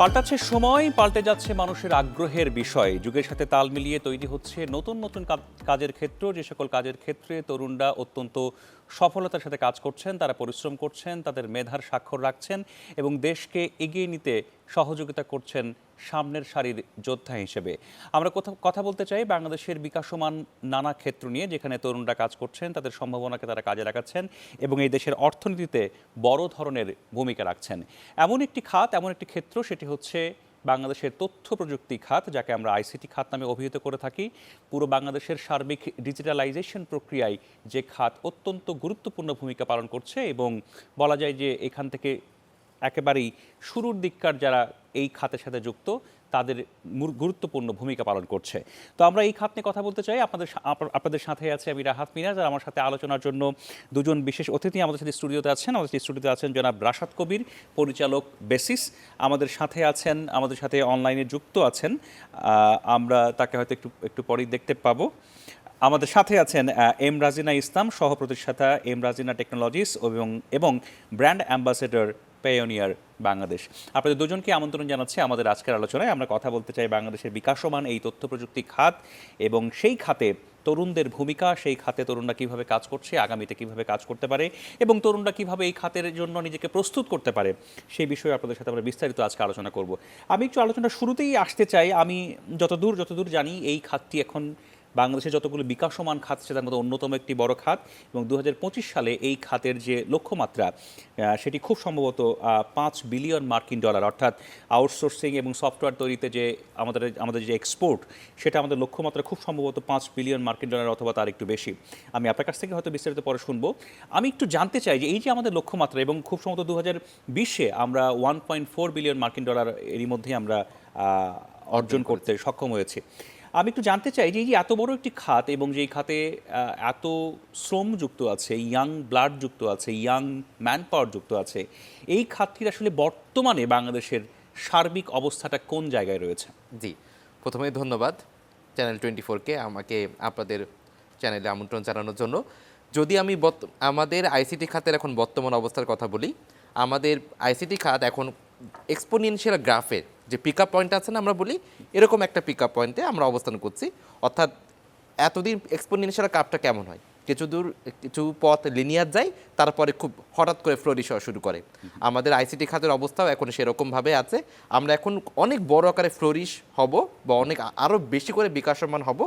পাল্টাচ্ছে সময়, পাল্টে যাচ্ছে মানুষের আগ্রহের বিষয়। যুগের সাথে তাল মিলিয়ে তৈরি হচ্ছে নতুন নতুন কাজের ক্ষেত্র। যে সকল কাজের ক্ষেত্রে তরুণরা অত্যন্ত সফলতার সাথে কাজ করছেন, তারা পরিশ্রম করছেন, তাদের মেধার স্বাক্ষর রাখছেন এবং দেশকে এগিয়ে নিতে সহযোগিতা করছেন সামনের সারির যোদ্ধা হিসেবে। আমরা কথা বলতে চাই বাংলাদেশের বিকাশমান নানা ক্ষেত্র নিয়ে, যেখানে তরুণরা কাজ করছেন, তাদের সম্ভাবনাকে তারা কাজে লাগাচ্ছেন এবং এই দেশের অর্থনীতিতে বড় ধরনের ভূমিকা রাখছেন। এমন একটি খাত, এমন একটি ক্ষেত্র, সেটি হচ্ছে বাংলাদেশের তথ্য প্রযুক্তি খাত, যাকে আমরা আইসিটি খাত নামে অভিহিত করে থাকি। পুরো বাংলাদেশের সার্বিক ডিজিটালাইজেশন প্রক্রিয়ায় যে খাত অত্যন্ত গুরুত্বপূর্ণ ভূমিকা পালন করছে এবং বলা যায় যে এখান থেকে একেবারেই শুরুর দিককার যারা এই খাতের সাথে যুক্ত তাদের গুরুত্বপূর্ণ ভূমিকা পালন করছে। তো আমরা এই খাত নিয়ে কথা বলতে চাই। আপনাদের সাথে আছে আমি রাহাত মিরাজ, আর আমার সাথে আলোচনার জন্য দুজন বিশেষ অতিথি আমাদের সাথে স্টুডিওতে আছেন। আমাদের স্টুডিওতে আছেন জনাব রাশাদ কবির, পরিচালক বেসিস। আমাদের সাথে অনলাইনে যুক্ত আছেন, আমরা তাকে হয়তো একটু পরেই দেখতে পাবো। আমাদের সাথে আছেন এম রাজিনা ইসলাম, সহ প্রতিষ্ঠাতা এম রাজিনা টেকনোলজিস এবং ব্র্যান্ড অ্যাম্বাসেডর পায়োনিয়ার বাংলাদেশ। আপনাদের দুজনকে আমন্ত্রণ জানাচ্ছি আমাদের আজকের আলোচনায়। আমরা কথা বলতে চাই বাংলাদেশের বিকাশমান এই তথ্য প্রযুক্তি খাত এবং সেই খাতে তরুণদের ভূমিকা, সেই খাতে তরুণরা কীভাবে কাজ করছে, আগামীতে কীভাবে কাজ করতে পারে এবং তরুণরা কীভাবে এই খাতের জন্য নিজেকে প্রস্তুত করতে পারে, সেই বিষয়ে আপনাদের সাথে আমরা বিস্তারিত আজকে আলোচনা করব। আমি একটু আলোচনা শুরুতেই আসতে চাই, আমি যতদূর জানি এই খাতটি এখন বাংলাদেশের যতগুলো বিকাশমান খাত আছে তার মধ্যে অন্যতম একটি বড় খাত এবং 2025 সালে এই খাতের যে লক্ষ্যমাত্রা সেটি খুব সম্ভবত $5 বিলিয়ন, অর্থাৎ আউটসোর্সিং এবং সফটওয়্যার তৈরিতে যে আমাদের যে এক্সপোর্ট, সেটা আমাদের লক্ষ্যমাত্রা খুব সম্ভবত $5 বিলিয়ন অথবা তার একটু বেশি। আমি আপনার কাছ থেকে হয়তো বিস্তারিত পরে শুনবো। আমি একটু জানতে চাই যে এই যে আমাদের লক্ষ্যমাত্রা এবং খুব সম্ভবত 2020-এ আমরা $1.4 বিলিয়ন এরই মধ্যে আমরা অর্জন করতে সক্ষম হয়েছি। আমি একটু জানতে চাই যে এই যে এত বড় একটি খাত এবং যেই খাতে এত শ্রম যুক্ত আছে, ইয়াং ব্লাড যুক্ত আছে, ইয়াং ম্যান পাওয়ার যুক্ত আছে, এই খাতটির আসলে বর্তমানে বাংলাদেশের সার্বিক অবস্থাটা কোন জায়গায় রয়েছে? জি, প্রথমেই ধন্যবাদ চ্যানেল 24-কে আমাকে আপনাদের চ্যানেলে আমন্ত্রণ জানানোর জন্য। যদি আমি আমাদের আইসিটি খাতের এখন বর্তমান অবস্থার কথা বলি, আমাদের আইসিটি খাত এখন এক্সপোনেনশিয়াল গ্রাফের যে পিক আপ পয়েন্ট আছে না, আমরা বলি এরকম একটা পিক আপ পয়েন্টে আমরা অবস্থান করছি। অর্থাৎ এতদিন এক্সপোনেনশিয়াল গ্রাফটা কেমন হয়, কিছু পথ লিনিয়ার যায়, তারপরে খুব হঠাৎ করে ফ্লোরিশ হওয়া শুরু করে। আমাদের আইসিটি খাতের অবস্থাও এখন সেরকমভাবে আছে। আমরা এখন অনেক বড় আকারে ফ্লোরিশ হব বা অনেক আরও বেশি করে বিকাশমান হব,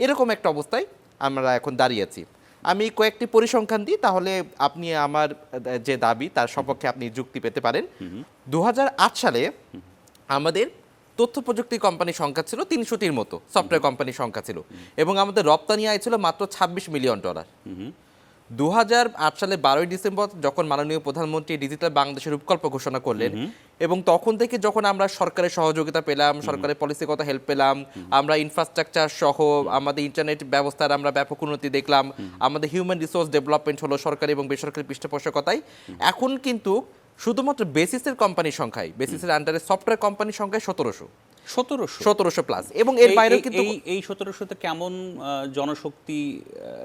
এরকম একটা অবস্থায় আমরা এখন দাঁড়িয়েছি। আমি কয়েকটি পরিসংখ্যান দিই, তাহলে আপনি আমার যে দাবি তার সপক্ষে আপনি যুক্তি পেতে পারেন। 2008 সালে আমাদের তথ্য প্রযুক্তি কোম্পানির সংখ্যা ছিল 300টির মতো, সফটওয়্যার কোম্পানির সংখ্যা ছিল এবং আমাদের রপ্তানি আয় ছিল মাত্র $26 মিলিয়ন। 2008 সালে 12ই ডিসেম্বর যখন মাননীয় প্রধানমন্ত্রী ডিজিটাল বাংলাদেশের রূপকল্প ঘোষণা করলেন এবং তখন থেকে যখন আমরা সরকারের সহযোগিতা পেলাম, সরকারের পলিসিগত হেল্প পেলাম, আমরা ইনফ্রাস্ট্রাকচার সহ আমাদের ইন্টারনেট ব্যবস্থার আমরা ব্যাপক উন্নতি দেখলাম, আমাদের হিউম্যান রিসোর্স ডেভেলপমেন্ট হলো সরকারি এবং বেসরকারি পৃষ্ঠপোষকতায়। এখন কিন্তু শুধুমাত্র বেসিসের কোম্পানির সংখ্যায়, বেসিসের আন্ডারে সফটওয়্যার কোম্পানির সংখ্যায় 1700 প্লাস, এবং এর বাইরেও কিন্তু এই 1700-তে কেমন জনশক্তি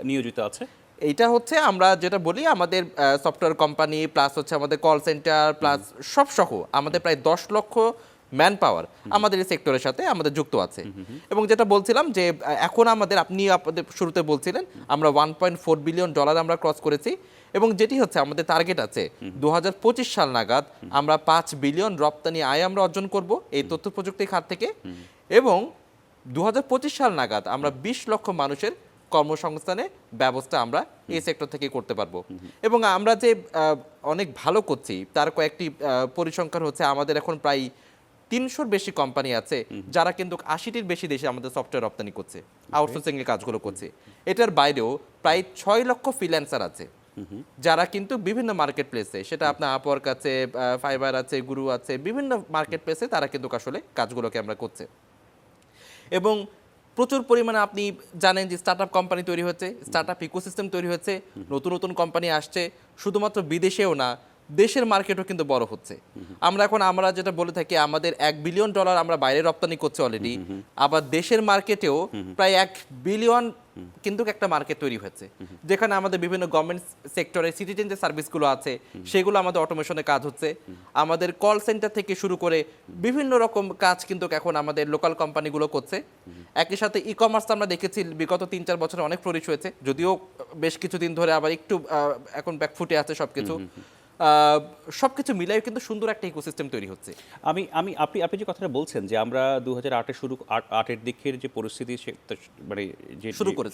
নিয়োজিত আছে? এইটা হচ্ছে আমরা যেটা বলি আমাদের সফটওয়্যার কোম্পানি প্লাস হচ্ছে আমাদের কল সেন্টার প্লাস সব সহ আমাদের প্রায় 10 লক্ষ ম্যান পাওয়ার আমাদের এই সেক্টরের সাথে আমাদের যুক্ত আছে। এবং যেটা বলছিলাম যে এখন আপনি আপনাদের শুরুতে বলছিলেন আমরা $1.4 বিলিয়ন আমরা ক্রস করেছি এবং যেটি হচ্ছে আমাদের টার্গেট আছে 2025 সাল নাগাদ আমরা $5 বিলিয়ন রপ্তানি আয় আমরা অর্জন করব এই তথ্য প্রযুক্তি খাত থেকে এবং 2025 সাল নাগাদ আমরা 20 লক্ষ মানুষের কর্মসংস্থানের ব্যবস্থা আমরা এই সেক্টর থেকে করতে পারবো। এবং আমরা যে অনেক ভালো করছি তার কয়েকটি পরিসংখ্যান হচ্ছে আমাদের এখন প্রায় 300-র বেশি কোম্পানি আছে যারা কিন্তু 80-টির বেশি দেশে আমাদের সফটওয়্যার রপ্তানি করছে, আউটসোর্সিং এর কাজগুলো করছে। এটার বাইরেও প্রায় 6 লক্ষ ফ্রিল্যান্সার আছে যারা কিন্তু বিভিন্ন মার্কেট প্লেসে, সেটা আপনার আপওয়ার্ক আছে, ফাইবার আছে, গুরু আছে, বিভিন্ন মার্কেট প্লেসে তারা কিন্তু আসলে কাজগুলোকে আমরা করছে। এবং প্রচুর পরিমাণে আপনি জানেন যে স্টার্টআপ কোম্পানি তৈরি হচ্ছে, স্টার্টআপ ইকোসিস্টেম তৈরি হচ্ছে, নতুন নতুন কোম্পানি আসছে, শুধুমাত্র বিদেশেও না দেশের মার্কেটও কিন্তু বড় হচ্ছে। আমরা যেটা বলে থাকি আমাদের $1 বিলিয়ন আমরা বাইরে রপ্তানি করছি অলরেডি, আবার দেশের মার্কেটেও প্রায় $1 বিলিয়ন কিন্তু একটা মার্কেট তৈরি হয়েছে, যেখানে আমাদের বিভিন্ন গভর্নমেন্ট সেক্টরে সিটিজেন যে সার্ভিসগুলো আছে সেগুলো আমাদের অটোমেশনে কাজ হচ্ছে। আমাদের কল সেন্টার থেকে শুরু করে বিভিন্ন রকম কাজ কিন্তু এখন আমাদের লোকাল কোম্পানিগুলো করছে। একই সাথে ই কমার্স আমরা দেখেছি বিগত 3-4 বছরে অনেক ফ্লোরিশ হয়েছে, যদিও বেশ কিছুদিন ধরে আবার একটু এখন ব্যাকফুটে আছে সবকিছু। সবকিছু মিলাই কিন্তু সুন্দর একটা ইকোসিস্টেম তৈরি হচ্ছে। আমি আমি আপনি আপনি যে কথাটা বলছেন যে আমরা 2008-এ আটের দিকের যে পরিস্থিতি মানে যে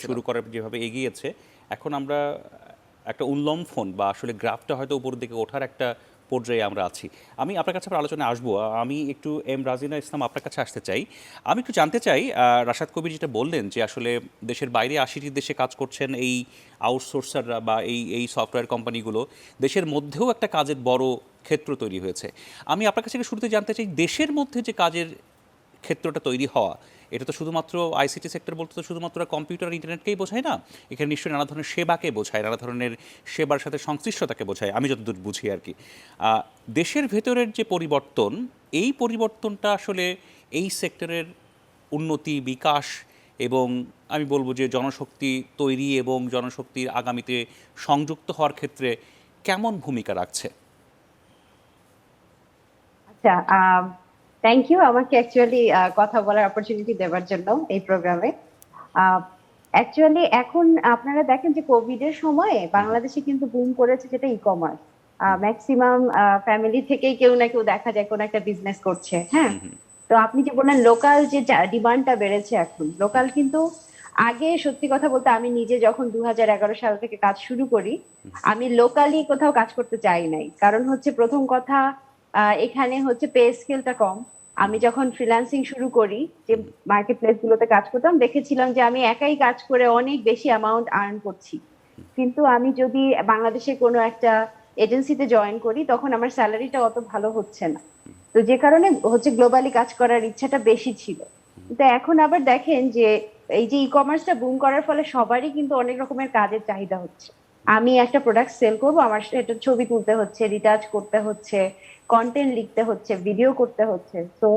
শুরু করার যেভাবে এগিয়েছে, এখন আমরা একটা উল্লম্ফন বা আসলে গ্রাফটা হয়তো উপরের দিকে ওঠার একটা পর্যায়ে আমরা আছি। আমি আপনার কাছে আবার আলোচনায় আসবো। আমি একটু রাজিনা ইসলাম আপনার কাছে আসতে চাই। আমি একটু জানতে চাই, রাশাদ কবির যেটা বললেন যে আসলে দেশের বাইরে 80টি দেশে কাজ করছেন এই আউটসোর্সাররা বা এই সফটওয়্যার কোম্পানিগুলো, দেশের মধ্যেও একটা কাজের বড় ক্ষেত্র তৈরি হয়েছে। আমি আপনার কাছে শুরুতে জানতে চাই, দেশের মধ্যে যে কাজের ক্ষেত্রটা তৈরি হওয়া, এটা তো শুধুমাত্র আইসিটি সেক্টর বলতে তো শুধুমাত্র কম্পিউটার ইন্টারনেটকেই বোঝায় না, এখানে নিশ্চয়ই নানা ধরনের সেবাকে বোঝায়, নানা ধরনের সেবার সাথে সংশ্লিষ্টতাকে বোঝায়, আমি যতদূর বুঝি আর কি। দেশের ভেতরের যে পরিবর্তন, এই পরিবর্তনটা আসলে এই সেক্টরের উন্নতি, বিকাশ এবং আমি বলবো যে জনশক্তি তৈরি এবং জনশক্তির আগামীতে সংযুক্ত হওয়ার ক্ষেত্রে কেমন ভূমিকা রাখছে? আচ্ছা, থ্যাংক ইউ আমাকে অ্যাকচুয়ালি কথা বলার অপরচুনিটি দেওয়ার জন্য এই প্রোগ্রামে। অ্যাকচুয়ালি এখন আপনারা দেখেন যে কোভিড এর সময়ে বাংলাদেশে কিন্তু বুম করেছে যেটা ই কমার্স। ম্যাক্সিমাম ফ্যামিলি থেকেই কেউ না কেউ দেখা যায় কোন একটা বিজনেস করছে। হ্যাঁ, তো আপনি যে বললেন লোকাল যে ডিমান্ডটা বেড়েছে, এখন লোকাল কিন্তু আগে সত্যি কথা বলতে আমি নিজে যখন 2011 সাল থেকে কাজ শুরু করি, আমি লোকালি কোথাও কাজ করতে চাই নাই। কারণ হচ্ছে প্রথম কথা, এখানে হচ্ছে পে স্কেলটা কম। আমি যখন ফ্রিল্যান্সিং শুরু করি, যে মার্কেট প্লেস গুলোতে কাজ করতাম, দেখেছিলাম যে আমি একাই কাজ করে অনেক বেশি অ্যামাউন্ট আর্ন করছি। কিন্তু আমি যদি বাংলাদেশে কোনো একটা এজেন্সিতে জয়েন করি, তখন আমার স্যালারিটা অত ভালো হচ্ছে না। তো যে কারণে হচ্ছে গ্লোবালি কাজ করার ইচ্ছাটা বেশি ছিল। কিন্তু এখন আবার দেখেন যে এই যে ই কমার্সটা বুম করার ফলে সবারই কিন্তু অনেক রকমের কাজের চাহিদা হচ্ছে। আমি একটা প্রোডাক্ট সেল করবো, আমার সেটা ছবি তুলতে হচ্ছে, রিটাচ করতে হচ্ছে, কন্টেন্ট লিখতে হচ্ছে, ভিডিও করতে হচ্ছে। তো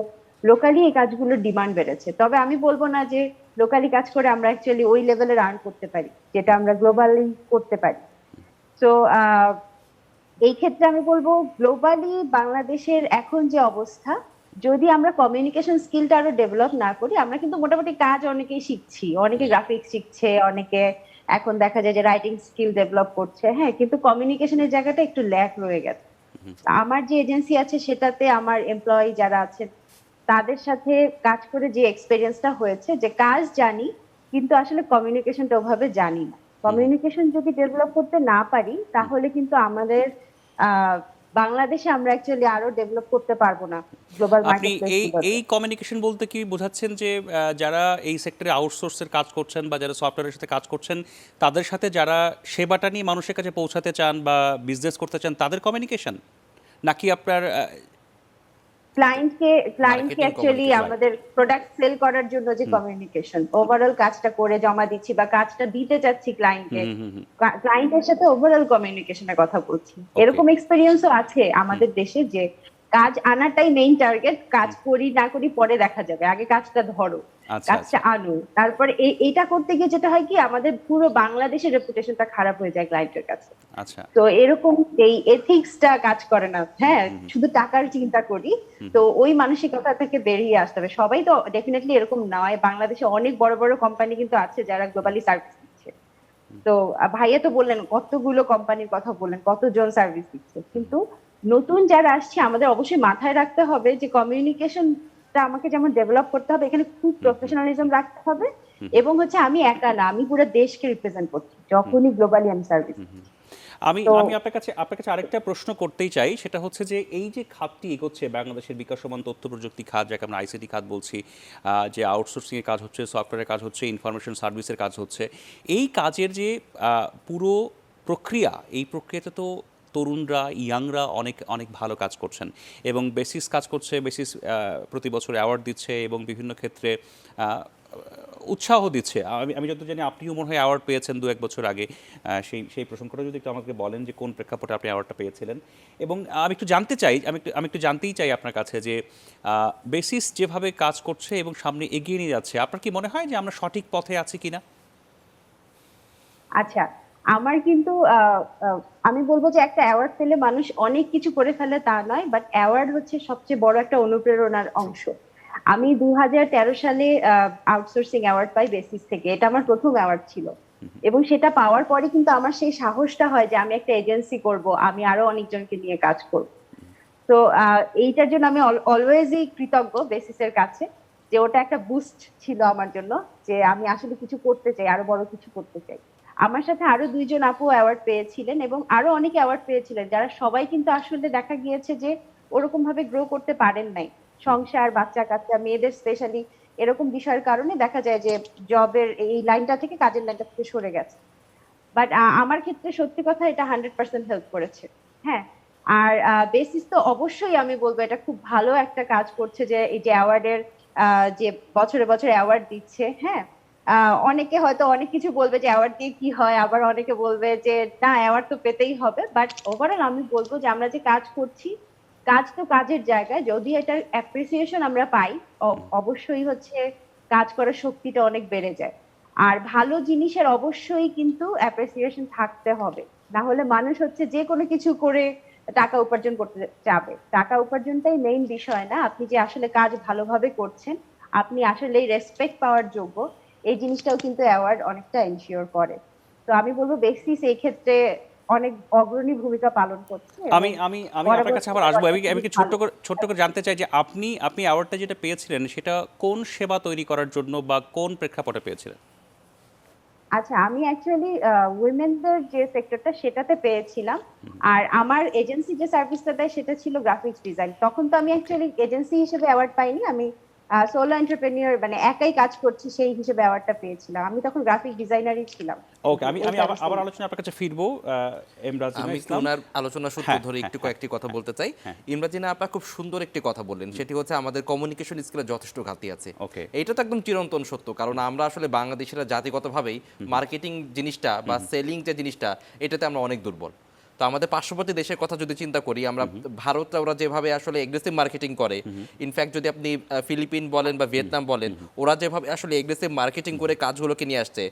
লোকালি এই কাজগুলোর ডিমান্ড বেড়েছে। তবে আমি বলবো না যে লোকালি কাজ করে আমরা অ্যাকচুয়ালি ওই লেভেলের আর্ন করতে পারি যেটা আমরা গ্লোবালি করতে পারি। তো এই ক্ষেত্রে আমি বলবো গ্লোবালি বাংলাদেশের এখন যে অবস্থা, যদি আমরা কমিউনিকেশন স্কিলটা আরো ডেভেলপ না করি, আমরা কিন্তু মোটামুটি কাজ অনেকেই শিখছি, অনেকে গ্রাফিক্স শিখছে, অনেকে এখন দেখা যায় যে রাইটিং স্কিল ডেভেলপ করছে। হ্যাঁ, কিন্তু কমিউনিকেশনের জায়গাটা একটু ল্যাক রয়ে গেছে। আমার যে এজেন্সি আছে সেটাতে আমার এমপ্লয়ি যারা আছে তাদের সাথে কাজ করে যে এক্সপেরিয়েন্সটা হয়েছে, যে কাজ জানি কিন্তু আসলে কমিউনিকেশনটা ওভাবে জানি না। কমিউনিকেশন যদি ডেভেলপ করতে না পারি, তাহলে কিন্তু আমাদের বাংলাদেশে আমরা অ্যাকচুয়ালি আরো ডেভেলপ করতে পারবো না গ্লোবাল আপনি এই মার্কেটপ্লেস। এই কমিউনিকেশন বলতে কি বোঝাচ্ছেন যে যারা এই সেক্টরে আউটসোর্সের কাজ করছেন বা যারা সফটওয়্যারের সাথে কাজ করছেন, তাদের সাথে যারা সেবাটা নিয়ে মানুষের কাছে পৌঁছাতে চান বা বিজনেস করতে চান, তাদের কমিউনিকেশন, নাকি আপনার ক্লায়েন্টকে মার্কেটিং অ্যাকচুয়ালি কমিউনিকেশন। আমাদের প্রোডাক্ট সেল করার জন্য যে কমিউনিকেশন, ওভারঅল কাজটা করে জমা দিচ্ছি বা কাজটা দিতে চাচ্ছি ক্লায়েন্টকে, ক্লায়েন্টের সাথে ওভারঅল কমিউনিকেশনের কথা বলছি। এরকম এক্সপেরিয়েন্সও আছে আমাদের দেশে যে কাজ আনাটাই মেইন টার্গেট, কাজ করি না করি পরে দেখা যাবে, আগে কাজটা ধরো, আচ্ছা কাজটা আনো। তারপরে এইটা করতে গিয়ে যেটা হয় কি, আমাদের পুরো বাংলাদেশের রেপুটেশনটা খারাপ হয়ে যায় ক্লায়েন্টের কাছে। আচ্ছা তো এরকম এই এথিক্সটা কাজ করে না। হ্যাঁ, শুধু টাকার চিন্তা করি, তো ওই মানসিকতা থেকে বেরিয়ে আসতে হবে। সবাই তো ডেফিনেটলি এরকম নয়, বাংলাদেশে অনেক বড় বড় কোম্পানি কিন্তু আছে যারা গ্লোবালি সার্ভিস দিচ্ছে। তো ভাইয়া তো বললেন কতগুলো কোম্পানির কথা বললেন, কতজন সার্ভিস দিচ্ছে, কিন্তু নতুন যারা আসছে আমাদের অবশ্যই মাথায় রাখতে হবে যে কমিউনিকেশনটা আমাকে যেমন ডেভেলপ করতে হবে, এখানে খুব প্রফেশনালিজম রাখতে হবে, এবং হচ্ছে আমি একা না, আমি পুরো দেশকে রিপ্রেজেন্ট করছি যখনই গ্লোবালি আমি সার্ভিস। আমি আমি আপনার কাছে আরেকটা প্রশ্ন করতেই চাই, সেটা হচ্ছে যে এই যে খাতটি এগোচ্ছে বাংলাদেশের বিকাশমান তথ্য প্রযুক্তি খাত, যাকে আমরা আইসিটি খাত বলছি, যে আউটসোর্সিংয়ের কাজ হচ্ছে, সফটওয়্যারের কাজ হচ্ছে, ইনফরমেশন সার্ভিসের কাজ হচ্ছে, এই কাজের যে পুরো প্রক্রিয়া, এই প্রক্রিয়াতে তো তরুণরা, ইয়াংরা অনেক অনেক ভালো কাজ করছেন এবং বেসিস কাজ করছে, বেসিস প্রতি বছর অ্যাওয়ার্ড দিচ্ছে এবং বিভিন্ন ক্ষেত্রে উৎসাহ দিচ্ছে। আমি আমি যত জানি আপনিও মনে হয় অ্যাওয়ার্ড পেয়েছেন ২-১ বছর আগে। সেই সেই প্রসঙ্গটা যদি একটু আমাকে বলেন যে কোন প্রেক্ষাপটে আপনি অ্যাওয়ার্ডটা পেয়েছিলেন? এবং আমি একটু জানতে চাই, আমি একটু জানতেই চাই আপনার কাছে যে বেসিস যেভাবে কাজ করছে এবং সামনে এগিয়ে নিয়ে যাচ্ছে, আপনার কি মনে হয় যে আমরা সঠিক পথে আছি কিনা? আচ্ছা, আমার কিন্তু আমি বলবো যে একটা অ্যাওয়ার্ড পেলে মানুষ অনেক কিছু করে ফেলে তা নয়, বাট অ্যাওয়ার্ড হচ্ছে সবচেয়ে বড় একটা অনুপ্রেরণার অংশ। আমি 2013 সালে আউটসোর্সিং অ্যাওয়ার্ড পাই বেসিস থেকে। এটা আমার প্রথম অ্যাওয়ার্ড ছিল, এবং সেটা পাওয়ার পরে কিন্তু আমার সেই সাহসটা হয় যে আমি একটা এজেন্সি করব, আমি আরো অনেকজনকে নিয়ে কাজ করব। তো এইটার জন্য আমি অলওয়েজই কৃতজ্ঞ বেসিসের কাছে, যে ওটা একটা বুস্ট ছিল আমার জন্য, যে আমি আসলে কিছু করতে চাই, আরো বড় কিছু করতে চাই। আমার সাথে আরো দুইজন আপু অ্যাওয়ার্ড পেয়েছিলেন, এবং আরো অনেকে অ্যাওয়ার্ড পেয়েছিলেন, যারা সবাই কিন্তু আসলে দেখা গিয়েছে যে ওরকম ভাবে গ্রো করতে পারেন নাই। সংসার, বাচ্চা কাচ্চা, মেয়েদের স্পেশালি এরকম বিষয়ের কারণে দেখা যায় যে জবের এই লাইনটা থেকে কাজের লাইনটা থেকে সরে গেছে। বাট আমার ক্ষেত্রে সত্যি কথা এটা 100% হেল্প করেছে। হ্যাঁ। আর বেসিস তো অবশ্যই আমি বলবো এটা খুব ভালো একটা কাজ করছে, যে এই যে অ্যাওয়ার্ডের যে বছরে বছরে অ্যাওয়ার্ড দিচ্ছে। হ্যাঁ। অনেকে হয়তো অনেক কিছু বলবে যে অ্যাওয়ার্ড দিয়ে কি হয়, আবার অনেকে বলবে যে না, অ্যাওয়ার্ড তো পেতেই হবে। বাট ওভারঅল আমি বলবো যে আমরা যে কাজ করছি, কাজ তো কাজের জায়গায়, যদি এটার অ্যাপ্রিসিয়েশন আমরা পাই, অবশ্যই হচ্ছে কাজ করার শক্তিটা অনেক বেড়ে যায়। আর ভালো জিনিসের অবশ্যই কিন্তু অ্যাপ্রিসিয়েশন থাকতে হবে, না হলে মানুষ হচ্ছে যে কোনো কিছু করে টাকা উপার্জন করতে যাবে। টাকা উপার্জনটাই মেইন বিষয় না, আপনি যে আসলে কাজ ভালোভাবে করছেন, আপনি আসলে রেসপেক্ট পাওয়ার যোগ্য, এই জিনিসটাও কিন্তু অ্যাওয়ার্ড অনেকটা এনশিওর করে। তো আমি বলবো বেসিস এই ক্ষেত্রে অনেক অগ্রণী ভূমিকা পালন করছে। আমি আমি আমি আপনার কাছে আবার আসবো। আমি কি ছোট্ট করে জানতে চাই যে আপনি অ্যাওয়ার্ডটা যেটা পেয়েছিলেন সেটা কোন সেবা তৈরি করার জন্য বা কোন প্রেক্ষাপটে পেয়েছিলেন? আচ্ছা, আমি অ্যাকচুয়ালি উইমেনদের যে সেক্টরটা সেটাতে পেয়েছিলাম। আর আমার এজেন্সি যে সার্ভিসটা দেয় সেটা ছিল গ্রাফিক্স ডিজাইন। তখন তো আমি অ্যাকচুয়ালি এজেন্সি হিসেবে অ্যাওয়ার্ড পাইনি, আমি সোলো এন্টারপ্রেনিউর মানে একাই কাজ করছি সেই হিসেবে অ্যাওয়ার্ডটা পেয়েছিলাম। আমি তখন গ্রাফিক ডিজাইনারই ছিলাম। ওকে, আমি আমি আবার আবার আলোচনা আপনার কাছে ফিরবো। এমরাজিনা আমি একটু ইসলাম। ওনার আলোচনা সূত্র হ্যাঁ, ধরে একটু কয়েকটি কথা বলতে চাই। ইমরাজিনা আপা খুব সুন্দর একটি কথা বললেন, সেটি হচ্ছে আমাদের কমিউনিকেশন স্কিলে যথেষ্ট ঘাটতি আছে। ওকে। এইটা তো একদম চিরন্তন সত্য, কারণ আমরা আসলে বাংলাদেশিরা জাতিগতভাবেই মার্কেটিং জিনিসটা বা সেলিং যে জিনিসটা, এটাতে আমরা অনেক দুর্বল। তো আমাদের পার্শ্ববর্তী দেশের কথা যদি চিন্তা করি, আমরা ভারত, ওরা যেভাবে আসলে এগ্রেসিভ মার্কেটিং করে, ইনফ্যাক্ট যদি আপনি ফিলিপিন বলেন বা ভিয়েতনাম বলেন, ওরা যেভাবে আসলে এগ্রেসিভ মার্কেটিং করে কাজগুলোকে নিয়ে আসছে,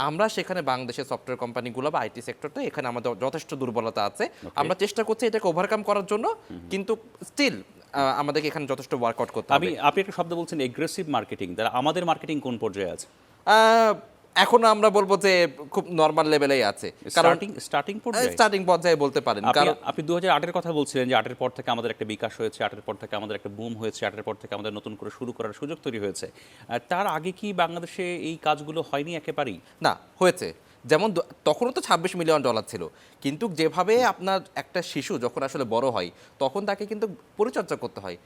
আমরা সেখানে বাংলাদেশের সফটওয়্যার কোম্পানিগুলো বা আইটি সেক্টরটা এখানে আমাদের যথেষ্ট দুর্বলতা আছে। আমরা চেষ্টা করছি এটাকে ওভারকাম করার জন্য, কিন্তু স্টিল আমাদেরকে এখানে যথেষ্ট ওয়ার্কআউট করতে হবে। আপনি একটা শব্দ বলছেন এগ্রেসিভ মার্কেটিং, তাহলে আমাদের মার্কেটিং কোন পর্যায়ে আছে? এখন আমরা বলবো যে খুব নরমাল লেভেলেই আছে, কারণ স্টার্টিং পর্যায়ে, স্টার্টিং পর্যায়ে বলতে পারেন। কারণ আপনি 2008 এর কথা বলছিলেন যে 8 এর পর থেকে আমাদের একটা বিকাশ হয়েছে, 8 এর পর থেকে আমাদের একটা বুম হয়েছে, 8 এর পর থেকে আমাদের নতুন করে শুরু করার সুযোগ তৈরি হয়েছে। তার আগে কি বাংলাদেশে এই কাজগুলো হয়নি একেবারেই? না, হয়েছে। যেমন তখনও তো $26 মিলিয়ন ছিল, কিন্তু যেভাবে আপনার একটা শিশু যখন আসলে বড় হয়, তখন তাকে কিন্তু পরিচর্যা করতে হয়।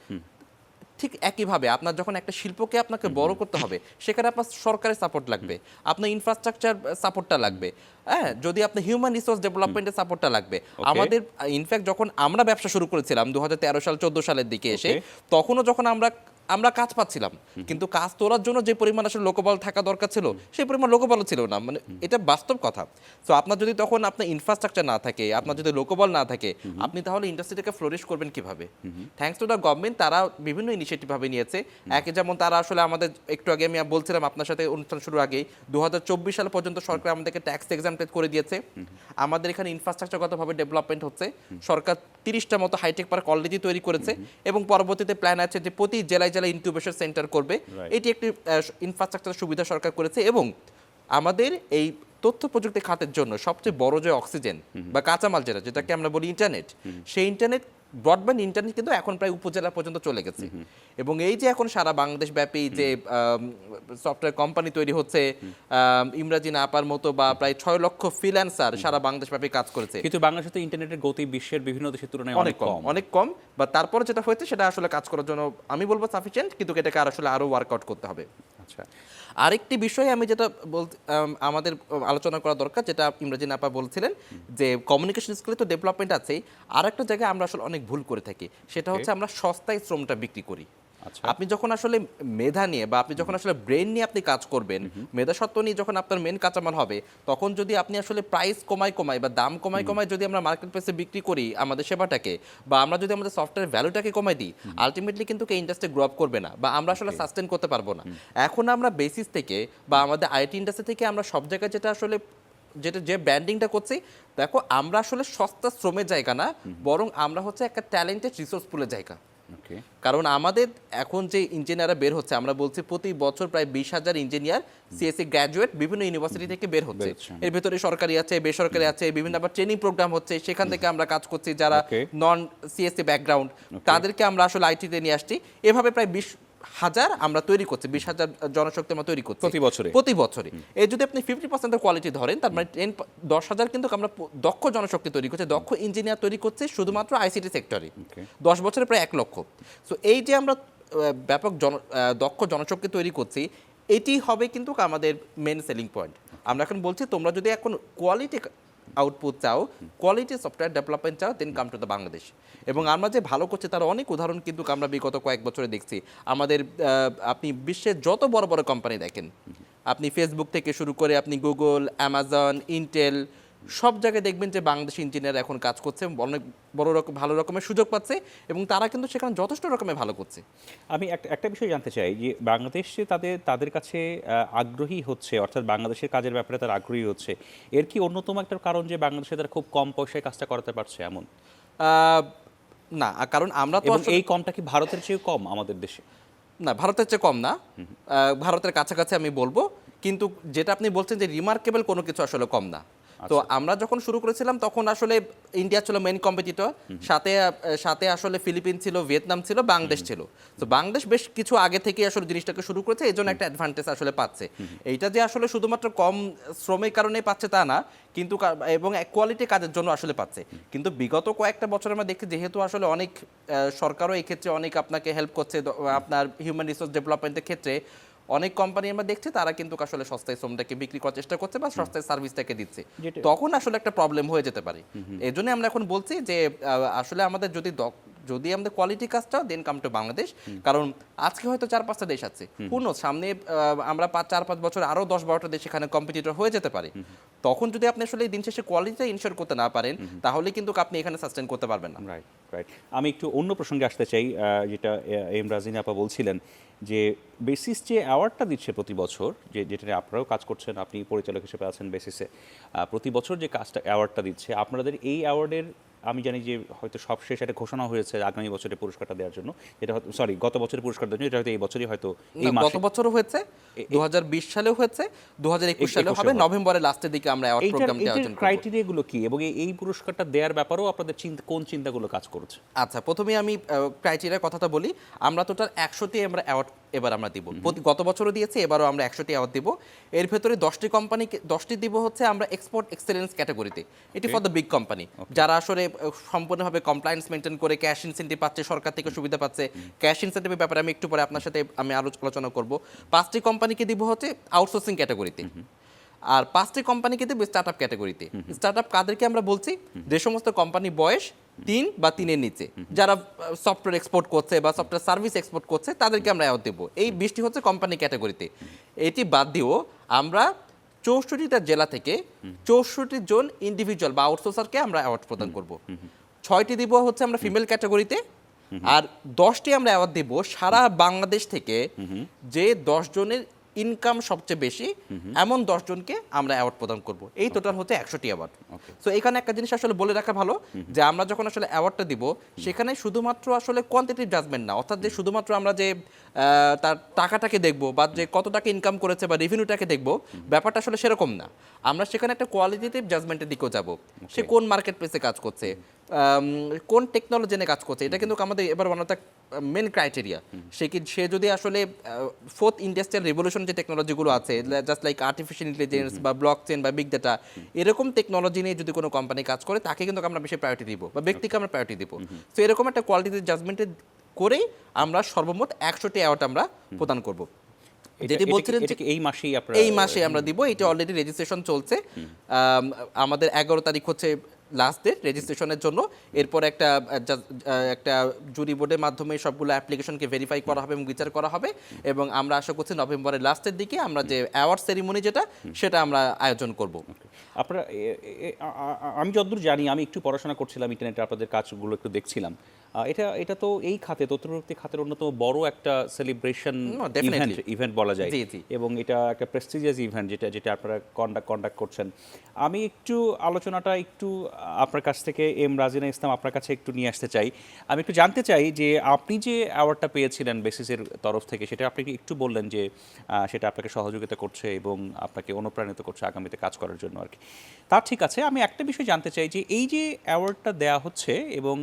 ঠিক একইভাবে আপনার যখন একটা শিল্পকে আপনাকে বড় করতে হবে, সেখানে আপনার সরকারের সাপোর্ট লাগবে, আপনার ইনফ্রাস্ট্রাকচার সাপোর্টটা লাগবে, হ্যাঁ, যদি আপনার হিউম্যান রিসোর্স ডেভেলপমেন্টের সাপোর্টটা লাগবে। আমাদের ইনফ্যাক্ট যখন আমরা ব্যবসা শুরু করেছিলাম 2013 সাল 14 সালের দিকে এসে, তখনও যখন আমরা কাজ পাচ্ছিলাম, কিন্তু কাজ তোলার জন্য যে পরিমাণ আসলে লোকবল থাকা দরকার ছিল, সেই পরিমাণ লোকবল ছিল না। মানে এটা বাস্তব কথা। তো আপনার যদি তখন আপনার ইনফ্রাস্ট্রাকচার না থাকে, আপনার যদি লোকবল না থাকে, আপনি তাহলে ইন্ডাস্ট্রিটাকে ফ্লোরিশ করবেন কিভাবে? থ্যাঙ্কস টু দ্য গভর্নমেন্ট, তারা বিভিন্ন ইনিশিয়েটিভ ভাবে নিয়েছে। একে যেমন তারা আসলে আমাদের, একটু আগে আমি বলছিলাম আপনার সাথে অনুষ্ঠান শুরুর আগে, 2024 সাল পর্যন্ত সরকার আমাদেরকে ট্যাক্স এক্সামটেড করে দিয়েছে। আমাদের এখানে ইনফ্রাস্ট্রাকচারগতভাবে ডেভেলপমেন্ট হচ্ছে। সরকার 30টা মতো হাইটেক পার্ক অলরেডি তৈরি করেছে, এবং পরবর্তীতে প্ল্যান আছে যে প্রতি জেলায় জেলায় ইনকিউবেশন সেন্টার করবে। এটি একটি ইনফ্রাস্ট্রাকচার সুবিধা সরকার করেছে। এবং আমাদের এই তথ্য প্রযুক্তি খাতের জন্য সবচেয়ে বড় যে অক্সিজেন বা কাঁচামাল যেটাকে আমরা বলি ইন্টারনেট, সেই ইন্টারনেট, ব্রডব্যান্ড ইন্টারনেট কিন্তু এখন প্রায় উপজেলা পর্যন্ত চলে গেছে। এবং এই যে এখন সারা বাংলাদেশ ব্যাপী যে সফটওয়্যার কোম্পানি তৈরি হচ্ছে, ইমরাজিনা আপার মতো বা প্রায় 6 লক্ষ ফ্রিল্যান্সার সারা বাংলাদেশ ব্যাপী কাজ করেছে। কিন্তু বাংলাদেশে তো ইন্টারনেটের গতি বিশ্বের বিভিন্ন দেশের তুলনায় অনেক কম। বা তারপরে যেটা হয়েছে সেটা আসলে কাজ করার জন্য আমি বলবো সাফিসিয়েন্ট, কিন্তু এটাকে আসলে আরো ওয়ার্কআউট করতে হবে। আচ্ছা, আরেকটি বিষয় আমি যেটা আমাদের আলোচনা করা দরকার, যেটা ইমরাজিনা আপা বলছিলেন যে কমিউনিকেশন স্কিলে তো ডেভেলপমেন্ট আছে, আর একটা জায়গায় আমরা আসলে অনেক ভুল করে থাকি, সেটা হচ্ছে আমরা সস্তায় শ্রমটা বিক্রি করি। আচ্ছা। আপনি যখন আসলে মেধা নিয়ে বা আপনি যখন আসলে ব্রেন নিয়ে আপনি কাজ করবেন, মেধা সত্ত্ব নিয়ে যখন আপনার মেন কাঁচামাল হবে, তখন যদি আপনি আসলে প্রাইস কমাই বা দাম কমাই যদি আমরা মার্কেট প্লেসে বিক্রি করি আমাদের সেবাটাকে, বা আমরা যদি আমাদের সফটওয়্যার ভ্যালুটাকে কমাই দিই, আলটিমেটলি কিন্তু এই ইন্ডাস্ট্রি গ্রো আপ করবে না বা আমরা আসলে সাস্টেন করতে পারবো না। এখন আমরা বেসিস থেকে বা আমাদের আইটি ইন্ডাস্ট্রি থেকে আমরা সব জায়গায় যে ব্র্যান্ডিংটা করছি, দেখো আমরা আসলে সস্তা শ্রমের জায়গা না, বরং আমরা হচ্ছে একটা ট্যালেন্টেড রিসোর্স পুলের জায়গা। ওকে। কারণ আমাদের এখন যে ইঞ্জিনিয়াররা বের হচ্ছে, আমরা বলছি প্রতি বছর প্রায় 20,000 ইঞ্জিনিয়ার সিএসসি গ্র্যাজুয়েট বিভিন্ন ইউনিভার্সিটি থেকে বের হচ্ছে। এর ভেতরে সরকারি আছে, বেসরকারি আছে, বিভিন্ন আবার ট্রেনিং প্রোগ্রাম হচ্ছে, সেখান থেকে আমরা কাজ করছি যারা নন সিএসসি ব্যাকগ্রাউন্ড, তাদেরকে আমরা আসলে আইটিতে নিয়ে আসছি। এভাবে প্রায় 20,000 আমরা তৈরি করছি, 20,000 জনশক্তি আমরা তৈরি করছি প্রতি বছরে। এই যদি আপনি 50% কোয়ালিটি ধরেন, তার মানে 10,000 কিন্তু আমরা দক্ষ জনশক্তি তৈরি করছি, দক্ষ ইঞ্জিনিয়ার তৈরি করছি শুধুমাত্র আইসিটি সেক্টরে। 10 বছরে প্রায় 1 লক্ষ। সো এই যে আমরা ব্যাপক দক্ষ জনশক্তি তৈরি করছি, এটি হবে কিন্তু আমাদের মেন সেলিং পয়েন্ট। আমরা এখন বলছি তোমরা যদি এখন কোয়ালিটি আউটপুট চাও, কোয়ালিটি সফটওয়্যার ডেভেলপমেন্ট চাও, দেন কাম টু দ্য বাংলাদেশ। এবং আমরা যে ভালো করছি তার অনেক উদাহরণ কিন্তু আমরা বিগত কয়েক বছরে দেখছি। আমাদের আপনি বিশ্বের যত বড় বড় কোম্পানি দেখেন, আপনি ফেসবুক থেকে শুরু করে আপনি গুগল, অ্যামাজন, ইন্টেল, সব জায়গায় দেখবেন যে বাংলাদেশি ইঞ্জিনিয়ার এখন কাজ করছে, অনেক ভালো রকমের সুযোগ পাচ্ছে এবং তারা কিন্তু সেখানে যথেষ্ট রকমের ভালো করছে। আমি একটা বিষয় জানতে চাই যে বাংলাদেশে তাদের কাছে আগ্রহী হচ্ছে, অর্থাৎ বাংলাদেশের কাজের ব্যাপারে তারা আগ্রহী হচ্ছে, এর কি অন্যতম একটা কারণ যে বাংলাদেশে তারা খুব কম পয়সায় কাজটা করাতে পারছে এমন? না, কারণ আমরা তো এই কমটা কি ভারতের চেয়ে কম আমাদের দেশে? না, ভারতের চেয়ে কম না, ভারতের কাছাকাছি আমি বলবো। কিন্তু যেটা আপনি বলছেন যে রিমার্কেবল কোনো কিছু আসলে কম না। তো আমরা যখন শুরু করেছিলাম তখন আসলে ইন্ডিয়া ছিল মেইন কম্পিটিটর, সাথে আসলে ফিলিপিন ছিল, ভিয়েতনাম ছিল, বাংলাদেশ ছিল। তো বাংলাদেশ বেশ কিছু আগে থেকে আসলে জিনিসটাকে শুরু করেছে, এই জন্য একটা অ্যাডভান্টেজ আসলে পাচ্ছে। এইটা যে আসলে শুধুমাত্র কম শ্রমের কারণে পাচ্ছে তা না, কিন্তু এবং কোয়ালিটি কাজের জন্য আসলে পাচ্ছে। কিন্তু বিগত কয়েকটা বছর আমরা দেখি যেহেতু আসলে অনেক সরকারও এই ক্ষেত্রে অনেক আপনাকে হেল্প করছে, আপনার হিউম্যান রিসোর্স ডেভেলপমেন্টের ক্ষেত্রে অনেক কোম্পানি আমরা দেখছি তারা কিন্তু আসলে সস্তায় শ্রমটাকে বিক্রি করার চেষ্টা করছে বা সস্তায় সার্ভিসটাকে দিচ্ছে, তখন আসলে একটা প্রবলেম হয়ে যেতে পারে। এই জন্য আমরা এখন বলছি যে আসলে আমাদের যদি আমাদের কোয়ালিটি কাজটা দেন কাম টু বাংলাদেশ। কারণ আজকে হয়তো 4-5টা দেশ আছে, পূর্ণ সামনে আমরা 4-5 বছর আরও 10-12টা দেশ এখানে কম্পিটিটর হয়ে যেতে পারে। তখন যদি আপনি আসলে দিন শেষে কোয়ালিটিটা ইনশিওর করতে না পারেন, তাহলে কিন্তু আপনি এখানে সাস্টেন করতে পারবেন না। রাইট। আমি একটু অন্য প্রসঙ্গে আসতে চাই, যেটা এম রাজিনী আপা বলছিলেন যে বেসিস যে অ্যাওয়ার্ডটা দিচ্ছে প্রতি বছর, যেটা নিয়ে আপনারাও কাজ করছেন, আপনি পরিচালক হিসেবে আছেন বেসিসে, প্রতি বছর যে কাজটা অ্যাওয়ার্ডটা দিচ্ছে, আপনাদের এই অ্যাওয়ার্ডের আমি জানি যে হয়তো সবশেষ একটা ঘোষণা হয়েছে আগামী বছরের পুরস্কারটা দেওয়ার জন্য, যেটা গত বছরের পুরস্কার দেওয়ার জন্য, এটা হয়তো এই বছরই হয়তো গত বছরও হয়েছে, 2020 সালেও হয়েছে, 2021 সালেও হবে, নভেম্বরের লাস্টের দিকে আমরা অ্যাওয়ার্ড প্রোগ্রামটা আয়োজন করব। ক্রাইটেরিয়াগুলো কি এবং এই পুরস্কারটা দেওয়ার ব্যাপারেও আপনাদের কোন চিন্তাগুলো কাজ করছে? আচ্ছা, প্রথমে আমি ক্রাইটেরিয়ার কথাটা বলি। আমরা টোটাল 100টি আমরা অ্যাওয়ার্ড এবার আমরা দিব, গত বছরও দিয়েছি, এবারও আমরা 100টি অ্যাওয়ার্ড দিব। এর ভেতরে 10টি কোম্পানিকে 10টি দিব হচ্ছে আমরা এক্সপোর্ট এক্সেলেন্স ক্যাটাগরিতে। এটি ফর দ্য বিগ কোম্পানি, যারা আসলে সম্পূর্ণভাবে কমপ্লায়েন্স মেনটেন করে ক্যাশ ইনসেন্টিভ পাচ্ছে, সরকার থেকে সুবিধা পাচ্ছে। ক্যাশ ইনসেন্টিভের ব্যাপারে আমি একটু পরে আপনার সাথে আমি আলোচনা করব। 5টি কোম্পানিকে দিব হচ্ছে আউটসোর্সিং ক্যাটাগরিতে, আর 5টি কোম্পানিকে দিব স্টার্টআপ ক্যাটাগরিতে। স্টার্টআপ কাদেরকে আমরা বলছি? যে সমস্ত কোম্পানি বয়স 3 বা 3-এর নিচে, যারা সফটওয়্যার এক্সপোর্ট করছে বা সফটওয়্যার সার্ভিস এক্সপোর্ট করছে, তাদেরকে আমরা অ্যাওয়ার্ড দেবো। এই 20টি হচ্ছে কোম্পানি ক্যাটাগরিতে। এটি বাদ দিয়েও আমরা 64টা জেলা থেকে 64 জন ইন্ডিভিজুয়াল বা আউটসোর্সারকে আমরা অ্যাওয়ার্ড প্রদান করব। 6টি দিব হচ্ছে আমরা ফিমেল ক্যাটাগরিতে, আর 10টি আমরা অ্যাওয়ার্ড দেব সারা বাংলাদেশ থেকে যে 10 জনের ইনকাম সবচেয়ে বেশি এমন 10 জনকে আমরা অ্যাওয়ার্ড প্রদান করব। এই টোটাল হচ্ছে 100টি অ্যাওয়ার্ড। সো এখানে একটা জিনিস আসলে বলে রাখা ভালো যে আমরা যখন আসলে অ্যাওয়ার্ডটা দিব, সেখানে শুধুমাত্র আসলে কোয়ান্টিটিভ জাজমেন্ট না, অর্থাৎ যে শুধুমাত্র আমরা যে তার টাকাটাকে দেখব বা যে কত টাকা ইনকাম করেছে বা রেভিনিউটাকে দেখব, ব্যাপারটা আসলে সেরকম না। আমরা সেখানে একটা কোয়ালিটেটিভ জাজমেন্টের দিকেও যাব। সে কোন মার্কেট প্লেসে কাজ করছে, কোন টেকনোলজি নিয়ে কাজ করছে, এটা কিন্তু আমাদের এবার one of the main criteria. সে যদি আসলে 4th ইন্ডাস্ট্রিয়াল রেভলিউশন যে টেকনোলজিগুলো আছে, জাস্ট লাইক আর্টিফিশিয়াল ইন্টেলিজেন্স বা ব্লক চেন বা বিগ ডাটা, এরকম টেকনোলজি নিয়ে যদি কোনো কোম্পানি কাজ করে, তাকে কিন্তু আমরা বেশি প্রায়োরিটি দিব বা ব্যক্তিকে আমরা প্রায়োরিটি দিব। তো এরকম একটা কোয়ালিটির জাজমেন্টের করেই আমরা সর্বমোট 100টি অ্যাওয়ার্ড আমরা প্রদান করব। যেটি বলছিলেন এই মাসে আমরা দিব। এটা অলরেডি রেজিস্ট্রেশন চলছে। আমাদের 11 তারিখ হচ্ছে লাস্ট ডেট রেজিস্ট্রেশনের জন্য। এরপর একটা জুরি বোর্ডের মাধ্যমে সবগুলো অ্যাপ্লিকেশনকে ভেরিফাই করা হবে এবং বিচার করা হবে, এবং আমরা আশা করছি নভেম্বরের লাস্টের দিকে আমরা যে অ্যাওয়ার্ড সেরিমনি সেটা আমরা আয়োজন করব। আপনারা আমি যতদূর জানি, আমি একটু পড়াশোনা করছিলাম ইন্টারনেটে, আপনাদের কাজগুলো একটু দেখছিলাম। এটা তো এই খাতে, তথ্য প্রযুক্তি খাতের অন্যতম বড় একটা সেলিব্রেশন ইভেন্ট বলা যায়, এবং এটা একটা প্রেস্টিজিয়াস ইভেন্ট যেটা আপনারা কন্ডাক্ট করছেন। আমি একটু আলোচনাটা একটু আপনার কাছ থেকে, এম রাজিনা ইসলাম, আপনার কাছে একটু নিয়ে আসতে চাই। আমি একটু জানতে চাই যে আপনি যে অ্যাওয়ার্ডটা পেয়েছিলেন বেসিসের তরফ থেকে, সেটা আপনি একটু বললেন যে সেটা আপনাকে সহযোগিতা করছে এবং আপনাকে অনুপ্রাণিত করছে আগামীতে কাজ করার জন্য আর কি। তা ঠিক আছে, আমি একটা বিষয় জানতে চাই যে এই যে অ্যাওয়ার্ডটা দেওয়া হচ্ছে এবং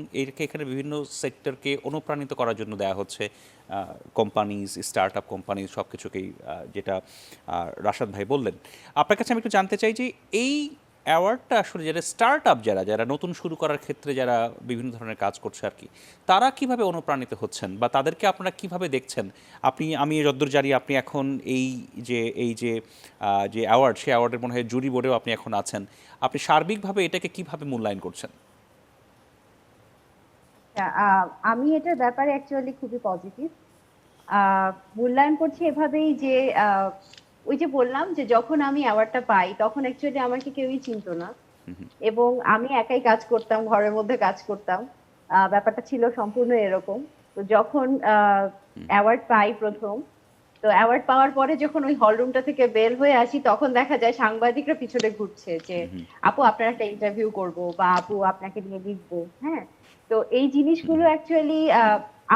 এখানে বিভিন্ন সেক্টরকে অনুপ্রাণিত করার জন্য দেওয়া হচ্ছে, কোম্পানিজ, স্টার্ট আপ কোম্পানিজ, সব কিছুকেই, যেটা রাশাদ ভাই বললেন। আপনার কাছে আমি একটু জানতে চাই যে এই অ্যাওয়ার্ডটা আসলে যারা স্টার্ট আপ, যারা নতুন শুরু করার ক্ষেত্রে যারা বিভিন্ন ধরনের কাজ করছে আর কি, তারা কিভাবে অনুপ্রাণিত হচ্ছেন বা তাদেরকে আপনারা কিভাবে দেখছেন? আমি যতদূর জানি আপনি এখন যে অ্যাওয়ার্ড, সেই অ্যাওয়ার্ডের মনে হয় জুরি বোর্ডেও আপনি এখন আছেন। আপনি সার্বিকভাবে এটাকে কিভাবে মূল্যায়ন করছেন? আমি এটার ব্যাপারে অ্যাকচুয়ালি খুবই পজিটিভ মূল্যায়ন করছি এভাবেই যে ওই যে বললাম যে যখন আমি অ্যাওয়ার্ডটা পাই তখন অ্যাকচুয়ালি আমাকে কেউই চিনতো না, এবং আমি একাই কাজ করতাম, ঘরের মধ্যে কাজ করতাম। ব্যাপারটা ছিল সম্পূর্ণ এরকম। তো যখন অ্যাওয়ার্ড পাই প্রথম, তো অ্যাওয়ার্ড পাওয়ার পরে যখন ওই হল রুমটা থেকে বের হয়ে আসি তখন দেখা যায় সাংবাদিকরা পিছনে ঘুরছে যে আপু আপনার একটা ইন্টারভিউ করব বা আপু আপনাকে নিয়ে লিখবো। হ্যাঁ, তো এই জিনিসগুলো অ্যাকচুয়ালি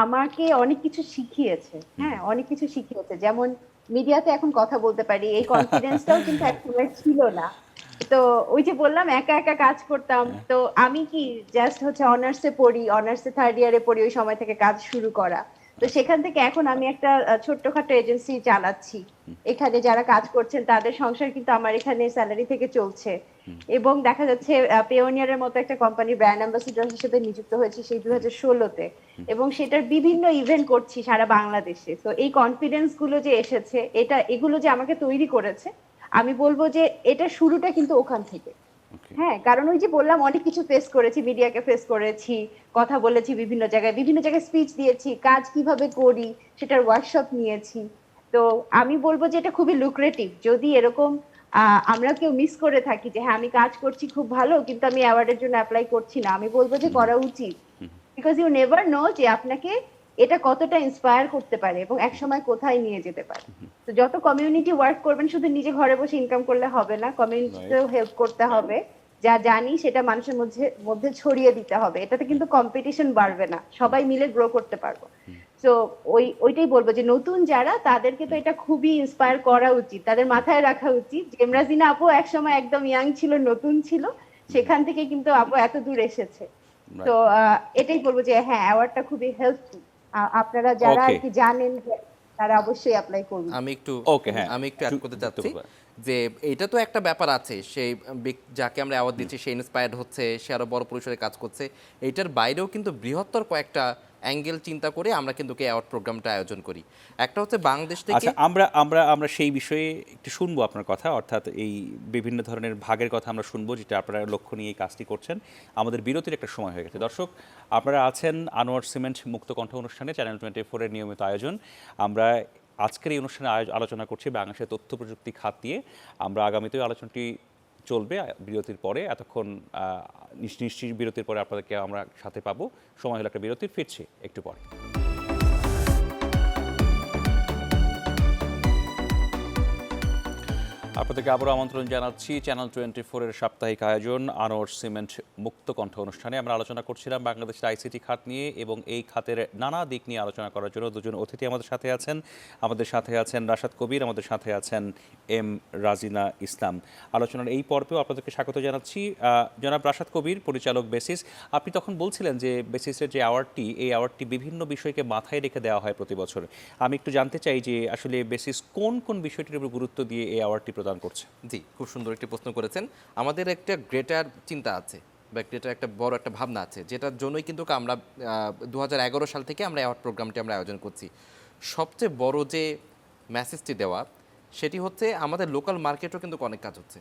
আমাকে অনেক কিছু শিখিয়েছে। হ্যাঁ, অনেক কিছু শিখিয়েছে, যেমন মিডিয়াতে এখন কথা বলতে পারি, এই কনফিডেন্সটাও কিন্তু একসময় ছিল না। তো ওই যে বললাম একা একা কাজ করতাম, তো আমি কি জাস্ট হচ্ছে অনার্সে পড়ি, অনার্সে থার্ড ইয়ারে পড়ি, ওই সময় থেকে কাজ শুরু করা। তো সেখান থেকে এখন আমি একটা ছোট্টখাটো এজেন্সি চালাচ্ছি, এখানে যারা কাজ করছেন তাদের সংসার কিন্তু আমার এখানে স্যালারি থেকে চলছে, এবং দেখা যাচ্ছে পেওনিয়ারের মতো একটা কোম্পানির ব্র্যান্ড অ্যাম্বাসিডর হিসেবে নিযুক্ত হয়েছি সেই 2016-তে, এবং সেটার বিভিন্ন ইভেন্ট করছি সারা বাংলাদেশে। তো এই কনফিডেন্স গুলো যে এসেছে, এগুলো যে আমাকে তৈরি করেছে, আমি বলবো যে এটা শুরুটা কিন্তু ওখান থেকে। হ্যাঁ, কারণ ওই যে বললাম অনেক কিছু ফেস করেছি, মিডিয়াকে ফেস করেছি, কথা বলেছি বিভিন্ন জায়গায় স্পিচ দিয়েছি, কাজ কিভাবে করি সেটার ওয়ার্কশপ নিয়েছি। তো আমি বলবো যে এটা খুবই লুক্রেটিভ। যদি এরকম আমরা কেউ মিস করে থাকি যে হ্যাঁ আমি কাজ করছি খুব ভালো কিন্তু আমি অ্যাওয়ার্ডের জন্য অ্যাপ্লাই করছি না, আমি বলবো যে করা উচিত। বিকজ ইউ নেভার নো যে আপনাকে এটা কতটা ইন্সপায়ার করতে পারে এবং এক সময় কোথায় নিয়ে যেতে পারে। তো যত কমিউনিটি ওয়ার্ক করবেন, শুধু নিজে ঘরে বসে ইনকাম করলে হবে না, কমিউনিটিতেও হেল্প করতে হবে, যা জানি সেটা মানুষের মধ্যে ছড়িয়ে দিতে হবে। এটাতে কিন্তু কম্পিটিশন বাড়বে না, সবাই মিলে গ্রো করতে পারবো। তো ওইটাই বলবো যে নতুন যারা, তাদেরকে তো এটা খুবই ইন্সপায়ার করা উচিত, তাদের মাথায় রাখা উচিত যে এমরাজিনা আপু একসময় একদম ইয়াং ছিল, নতুন ছিল, সেখান থেকে কিন্তু আপু এত দূর এসেছে। তো এটাই বলবো যে হ্যাঁ, অ্যাওয়ার্ডটা খুবই হেল্পফুল। আপনারা যারা আর কি জানেন তারা অবশ্যই অ্যাপ্লাই করুন। আমি একটু অ্যাড করতে চাচ্ছি যে এটা তো একটা ব্যাপার আছে, সেই যাকে আমরা অ্যাওয়ার্ড দিচ্ছি সে ইন্সপায়ার্ড হচ্ছে, সে আরো বড় পরিসরে কাজ করছে। এইটার বাইরেও কিন্তু বৃহত্তর কয়েকটা অ্যাঙ্গেল চিন্তা করে আমরা কিন্তু অ্যাওয়ার্ড প্রোগ্রামটা আয়োজন করি। একটা হচ্ছে বাংলাদেশ থেকে, আচ্ছা, আমরা সেই বিষয়ে একটু শুনবো আপনার কথা, অর্থাৎ এই বিভিন্ন ধরনের ভাগের কথা আমরা শুনবো, যেটা আপনারা লক্ষ্য নিয়ে এই কাজটি করছেন। আমাদের বিরতির একটা সময় হয়ে গেছে। দর্শক, আপনারা আছেন আনোয়ার সিমেন্ট মুক্ত কণ্ঠ অনুষ্ঠানে, চ্যানেল 24-এর নিয়মিত আয়োজন। আমরা আজকের এই অনুষ্ঠানে আলোচনা করছি বাংলাদেশের তথ্য প্রযুক্তি খাত নিয়ে। আমরা আগামীতেও আলোচনাটি চলবে বিরতির পরে। এতক্ষণ নিশ্চিত বিরতির পরে আপনাদেরকে আমরা সাথে পাবো। সময় হলো একটা বিরতির, ফিরছি একটু পরে। আপনাদেরকে আবারও আমন্ত্রণ জানাচ্ছি চ্যানেল 24-এর সাপ্তাহিক আয়োজন আনোয়ার সিমেন্ট মুক্ত কণ্ঠ অনুষ্ঠানে। আমরা আলোচনা করছিলাম বাংলাদেশের আইসিটি খাত নিয়ে, এবং এই খাতের নানা দিক নিয়ে আলোচনা করার জন্য দুজন অতিথি আমাদের সাথে আছেন। আমাদের সাথে আছেন রাশাদ কবির, আমাদের সাথে আছেন এম রাজিনা ইসলাম। আলোচনার এই পর্বেও আপনাদেরকে স্বাগত জানাচ্ছি। জনাব রাশাদ কবির, পরিচালক বেসিস, আপনি তখন বলছিলেন যে বেসিসের যে অ্যাওয়ার্ডটি, এই অ্যাওয়ার্ডটি বিভিন্ন বিষয়কে মাথায় রেখে দেওয়া হয় প্রতি বছর। আমি একটু জানতে চাই যে আসলে বেসিস কোন কোন বিষয়টির উপর গুরুত্ব দিয়ে এই অ্যাওয়ার্ডটি প্রদান করছে? জি, খুব সুন্দর একটি প্রশ্ন করেছেন। আমাদের একটা গ্রেটার চিন্তা আছে বা গ্রেটার একটা বড় একটা ভাবনা আছে, যেটার জন্যই কিন্তু আমরা 2011 সাল থেকে আমরা অ্যাওয়ার্ড প্রোগ্রামটি আমরা আয়োজন করছি। সবচেয়ে বড় যে মেসেজটি দেওয়া, সেটি হচ্ছে আমাদের লোকাল মার্কেটও কিন্তু অনেক কাজ হচ্ছে।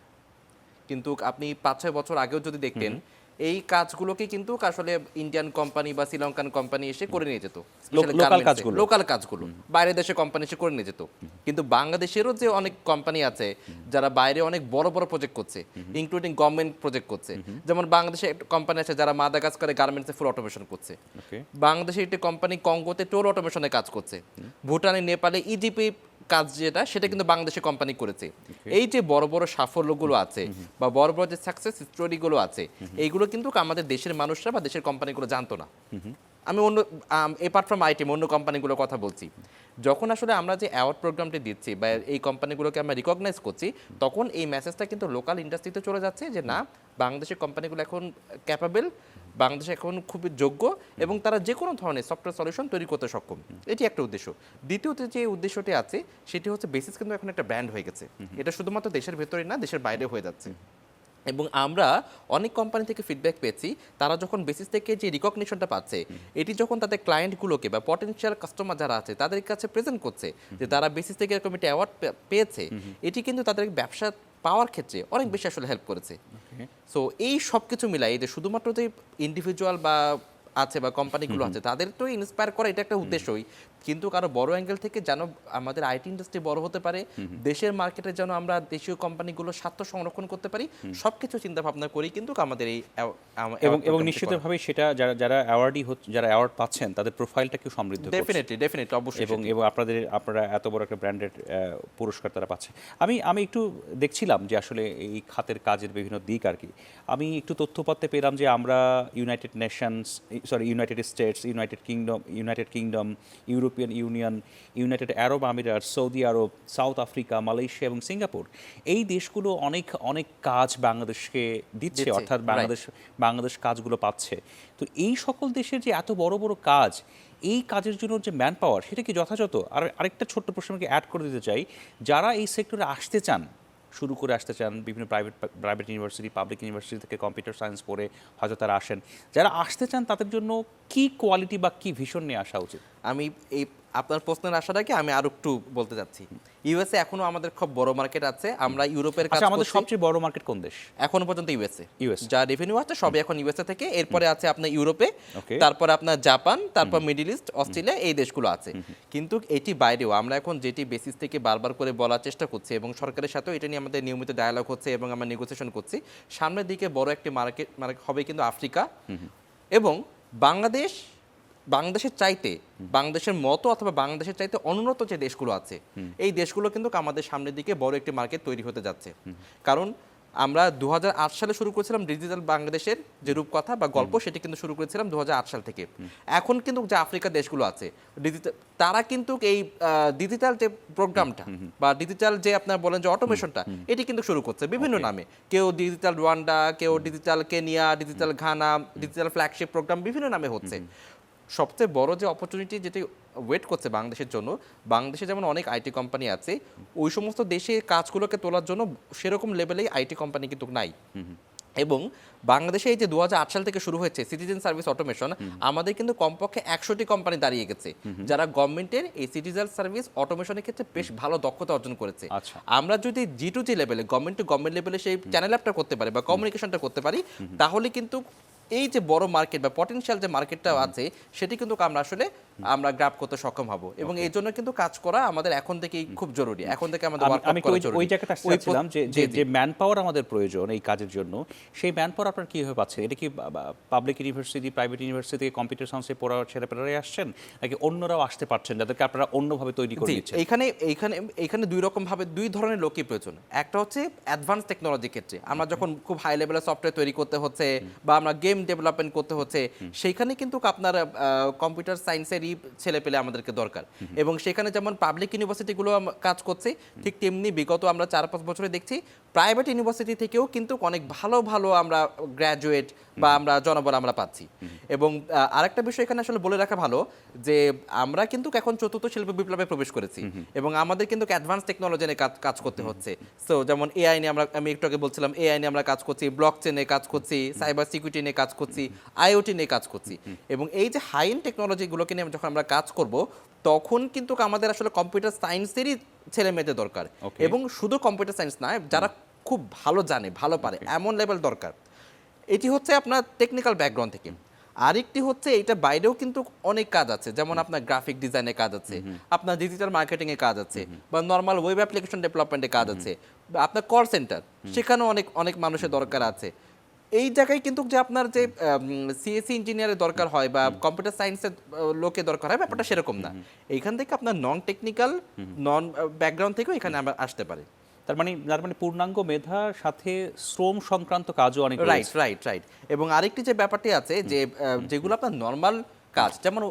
কিন্তু আপনি 5-6 বছর আগেও যদি দেখতেন, এই কাজগুলোকে কিন্তু আসলে ইন্ডিয়ান কোম্পানি বা শ্রীলঙ্কান কোম্পানি এসে করে নিয়ে যেত লোকাল কাজগুলো। লোকাল কাজগুলো বাইরের দেশে কোম্পানি এসে করে নিয়ে যেত। কিন্তু বাংলাদেশেরও যে অনেক কোম্পানি আছে যারা বাইরে অনেক বড় বড় প্রজেক্ট করছে, ইনক্লুডিং গভর্নমেন্ট প্রজেক্ট করছে। যেমন বাংলাদেশে একটা কোম্পানি আছে যারা মাদাগাস্কারে গার্মেন্টসে ফুল অটোমেশন করছে। ওকে, বাংলাদেশে একটি কোম্পানি কঙ্গোতে টোল অটোমেশনে কাজ করছে। ভুটানে, নেপালে ইজিপি কাজ যেটা সেটা কিন্তু বাংলাদেশে কোম্পানি করেছে। এই যে বড় বড় সাফল্যগুলো আছে বা বড় বড় যে সাকসেস স্টোরিগুলো আছে, এইগুলো কিন্তু আমাদের দেশের মানুষরা বা দেশের কোম্পানিগুলো জানতো না। আমি অন্য এপার্ট ফ্রম আইটেম অন্য কোম্পানিগুলোর কথা বলছি। যখন আসলে আমরা যে অ্যাওয়ার্ড প্রোগ্রামটি দিচ্ছি বা এই কোম্পানিগুলোকে আমরা রিকগনাইজ করছি, তখন এই মেসেজটা কিন্তু লোকাল ইন্ডাস্ট্রিতে চলে যাচ্ছে যে না, বাংলাদেশের কোম্পানিগুলো এখন ক্যাপাবেল, বাংলাদেশে এখন খুবই যোগ্য এবং তারা যে কোনো ধরনের সফটওয়্যার সলিউশন তৈরি করতে সক্ষম। এটি একটা উদ্দেশ্য। দ্বিতীয়ত যে উদ্দেশ্যটি আছে সেটি হচ্ছে বেসিস কিন্তু এখন একটা ব্র্যান্ড হয়ে গেছে। এটা শুধুমাত্র দেশের ভেতরেই না, দেশের বাইরে হয়ে যাচ্ছে। এবং আমরা অনেক কোম্পানি থেকে ফিডব্যাক পেয়েছি, তারা যখন বেসিস থেকে যে রিকগনিশনটা পাচ্ছে, এটি যখন তাদের ক্লায়েন্টগুলোকে বা পটেনশিয়াল কাস্টমার যারা আছে তাদের কাছে প্রেজেন্ট করছে যে তারা বেসিস থেকে এরকম একটা অ্যাওয়ার্ড পেয়েছে, এটি কিন্তু তাদের ব্যবসা পাওয়ার ক্ষেত্রে অনেক বেশি আসলে হেল্প করেছে। সো এই সব কিছু মিলাই এই যে শুধুমাত্র যে ইন্ডিভিজুয়াল বা আছে বা কোম্পানিগুলো আছে তাদের তো ইন্সপায়ার করা এটা একটা উদ্দেশ্যই, কিন্তু কারো বড় অ্যাঙ্গেল থেকে যেন আমাদের আইটি ইন্ডাস্ট্রি বড় হতে পারে, দেশের মার্কেটে যেন আমরা দেশীয় কোম্পানিগুলোর স্বার্থ সংরক্ষণ করতে পারি, সবকিছু চিন্তা ভাবনা করি কিন্তু আমাদের এই এবং নিশ্চিতভাবে সেটা যারা যারা অ্যাওয়ার্ডই যারা অ্যাওয়ার্ড পাচ্ছেন তাদের প্রোফাইলটাকে সমৃদ্ধ করছে। ডেফিনেটলি অবশ্যই। এবং আপনারা এত বড় একটা ব্র্যান্ডেড পুরস্কার তারা পাচ্ছে। আমি একটু দেখছিলাম যে আসলে এই খাতের কাজের বিভিন্ন দিক আর কি। আমি একটু তথ্যপত্রে পেলাম যে আমরা United States, United Kingdom, European Union, United Arab আমিরাত, Saudi Arab, South Africa, Malaysia এবং সিঙ্গাপুর, এই দেশগুলো অনেক অনেক কাজ বাংলাদেশকে দিচ্ছে, অর্থাৎ বাংলাদেশ কাজগুলো পাচ্ছে। তো এই সকল দেশের যে এত বড় বড় কাজ, এই কাজের জন্য যে ম্যান পাওয়ার, সেটা কি যথাযথ? আর আরেকটা ছোট্ট প্রশ্নকে অ্যাড করে দিতে চাই, যারা এই সেক্টরে আসতে চান, শুরু করে আসতে চান, বিভিন্ন প্রাইভেট ইউনিভার্সিটি, পাবলিক ইউনিভার্সিটি থেকে কম্পিউটার সায়েন্স পড়ে হয়তো তারা আসেন, যারা আসতে চান তাদের জন্য কি কোয়ালিটি বা কি ভিশন নিয়ে আসা উচিত? আমি এই আপনার প্রশ্নের আশাটাকে আমি আরো একটু বলতে চাচ্ছি। ইউএসএ এখনো আমাদের খুব বড় মার্কেট আছে। আমরা ইউরোপের কাছে আমাদের সবচেয়ে বড় মার্কেট কোন দেশ এখনো পর্যন্ত? ইউএসএ। ইউএস যা রেভিনিউ আছে সবই এখন ইউএসএ থেকে। এরপরে আছে আপনার ইউরোপে, তারপরে আপনার জাপান, তারপর মিডল ইস্ট, অস্ট্রেলিয়া, এই দেশগুলো আছে। কিন্তু এটি বাইরেও আমরা এখন যেটি বেসিস থেকে বারবার করে বলার চেষ্টা করছি এবং সরকারের সাথেও এটা নিয়ে আমাদের নিয়মিত ডায়ালগ হচ্ছে এবং আমরা নেগোসিয়েশন করছি, সামনের দিকে বড় একটি মার্কেট হবে কিন্তু আফ্রিকা এবং বাংলাদেশের চাইতে, বাংলাদেশের মতো অথবা বাংলাদেশের চাইতে অনুন্নত যে দেশগুলো আছে, এই দেশগুলো কিন্তু আমাদের সামনের দিকে বড় একটি মার্কেট তৈরি হতে যাচ্ছে। কারণ আমরা 2008 সালে শুরু করেছিলাম ডিজিটাল বাংলাদেশের যে রূপকথা বা গল্প, সেটি কিন্তু শুরু করেছিলাম 2008 সাল থেকে। এখন কিন্তু যে আফ্রিকার দেশগুলো আছে তারা কিন্তু এই ডিজিটাল যে প্রোগ্রামটা বা ডিজিটাল যে আপনার বলেন যে অটোমেশনটা, এটি কিন্তু শুরু করছে বিভিন্ন নামে। কেউ ডিজিটাল রুয়ান্ডা, কেউ digital Kenya, digital Ghana, digital flagship programme বিভিন্ন নামে হচ্ছে। সবচেয়ে বড় যে অপরচুনিটি যেটি ওয়েট করছে বাংলাদেশের জন্য, বাংলাদেশে যেমন অনেক আইটি কোম্পানি আছে, ওই সমস্ত দেশে কাজগুলোকে তোলার জন্য সেরকম লেভেলেই আইটি কোম্পানি কিন্তু নাই। এবং বাংলাদেশে এই যে 2008 সাল থেকে শুরু হয়েছে সিটিজেন সার্ভিস অটোমেশন, আমাদের কিন্তু কমপক্ষে 100টি কোম্পানি দাঁড়িয়ে গেছে যারা গভর্নমেন্টের এই সিটিজেন সার্ভিস অটোমেশনের ক্ষেত্রে বেশ ভালো দক্ষতা অর্জন করেছে। আমরা যদি G2G লেভেলে, গভর্নমেন্ট টু গভর্নমেন্ট লেভেলে সেই চ্যানেল অ্যাপটা করতে পারি বা কমিউনিকেশনটা করতে পারি, তাহলে কিন্তু এই যে বড় মার্কেট বা পটেনশিয়াল যে মার্কেটটা আছে, সেটি কিন্তু আমরা গ্র্যাব করতে সক্ষম হব। এবং এই জন্য কিন্তু কাজ করা আমাদের এখন থেকেই খুব জরুরি। এখন থেকে আমাদের আমি ওই জায়গাটা আসছিলাম যে ম্যান পাওয়ার আমাদের প্রয়োজন এই কাজের জন্য, সেই ম্যান পাওয়ার আপনারা কিভাবে পাচ্ছেন? এটা কি পাবলিক ইউনিভার্সিটি, প্রাইভেট ইউনিভার্সিটি থেকে কম্পিউটার সায়েন্সে পড়া ছেলেপেলেরাই আসছেন, নাকি অন্যরাও আসতে পারছেন যাদেরকে আপনারা অন্যভাবে তৈরি করে দিচ্ছেন? এইখানে দুই ধরনের লোকই প্রয়োজন। একটা হচ্ছে অ্যাডভান্স টেকনোলজি ক্ষেত্রে, আমরা যখন খুব হাই লেভেলের সফটওয়্যার তৈরি করতে হচ্ছে বা আমরা গেম ডেভেলপমেন্ট করতে হচ্ছে, সেইখানে কিন্তু আপনার কম্পিউটার সায়েন্সেরই ছেলে পেলে আমাদেরকে দরকার। এবং সেখানে যেমন পাবলিক ইউনিভার্সিটিগুলো কাজ করছে, ঠিক তেমনি বিগত আমরা 4-5 বছরে দেখছি প্রাইভেট ইউনিভার্সিটি থেকেও কিন্তু অনেক ভালো ভালো আমরা গ্র্যাজুয়েট বা আমরা জনবল আমরা পাচ্ছি। এবং আরেকটা বিষয় এখানে আসলে বলে রাখা ভালো যে আমরা কিন্তু এখন 4র্থ শিল্প বিপ্লবে প্রবেশ করেছি এবং আমাদের কিন্তু অ্যাডভান্স টেকনোলজি নিয়ে কাজ করতে হচ্ছে। সো যেমন এআই নিয়ে আমি একটু আগে বলছিলাম, এআই নিয়ে আমরা কাজ করছি, ব্লক চেনে কাজ করছি, সাইবার সিকিউরিটি নিয়ে কাজ করছি, আইওটি নিয়ে কাজ করছি। এবং এই যে হাই এন্ড টেকনোলজিগুলোকে নিয়ে যখন আমরা কাজ করব, তখন কিন্তু আমাদের আসলে কম্পিউটার সায়েন্সেরই ছেলে মেয়েদের দরকার। এবং শুধু কম্পিউটার সায়েন্স নয়, যারা খুব ভালো জানে, ভালো পারে, এমন লেভেল দরকার। এটি হচ্ছে আপনার টেকনিক্যাল ব্যাকগ্রাউন্ড থেকে। আরেকটি হচ্ছে এইটার বাইরেও কিন্তু অনেক কাজ আছে, যেমন আপনার গ্রাফিক ডিজাইনের কাজ আছে, আপনার ডিজিটাল মার্কেটিং এর কাজ আছে, বা নর্মাল ওয়েব অ্যাপ্লিকেশন ডেভেলপমেন্টের কাজ আছে, বা আপনার কল সেন্টার, সেখানেও অনেক অনেক মানুষের দরকার আছে। এই জায়গায় কিন্তু যে আপনার যে সিএসসি ইঞ্জিনিয়ারের দরকার হয় বা কম্পিউটার সায়েন্সের লোকের দরকার হয়, ব্যাপারটা সেরকম না। এইখান থেকে আপনার নন টেকনিক্যাল, নন ব্যাকগ্রাউন্ড থেকেও এখানে আমরা আসতে পারি। তার মানে পূর্ণাঙ্গ মেধার সাথে শ্রম সংক্রান্ত কাজও অনেক রাইট রয়েছে। রাইট রাইট এবং আরেকটি যে ব্যাপারটি আছে যে যেগুলো আপনার নর্মাল কাজ, যেমন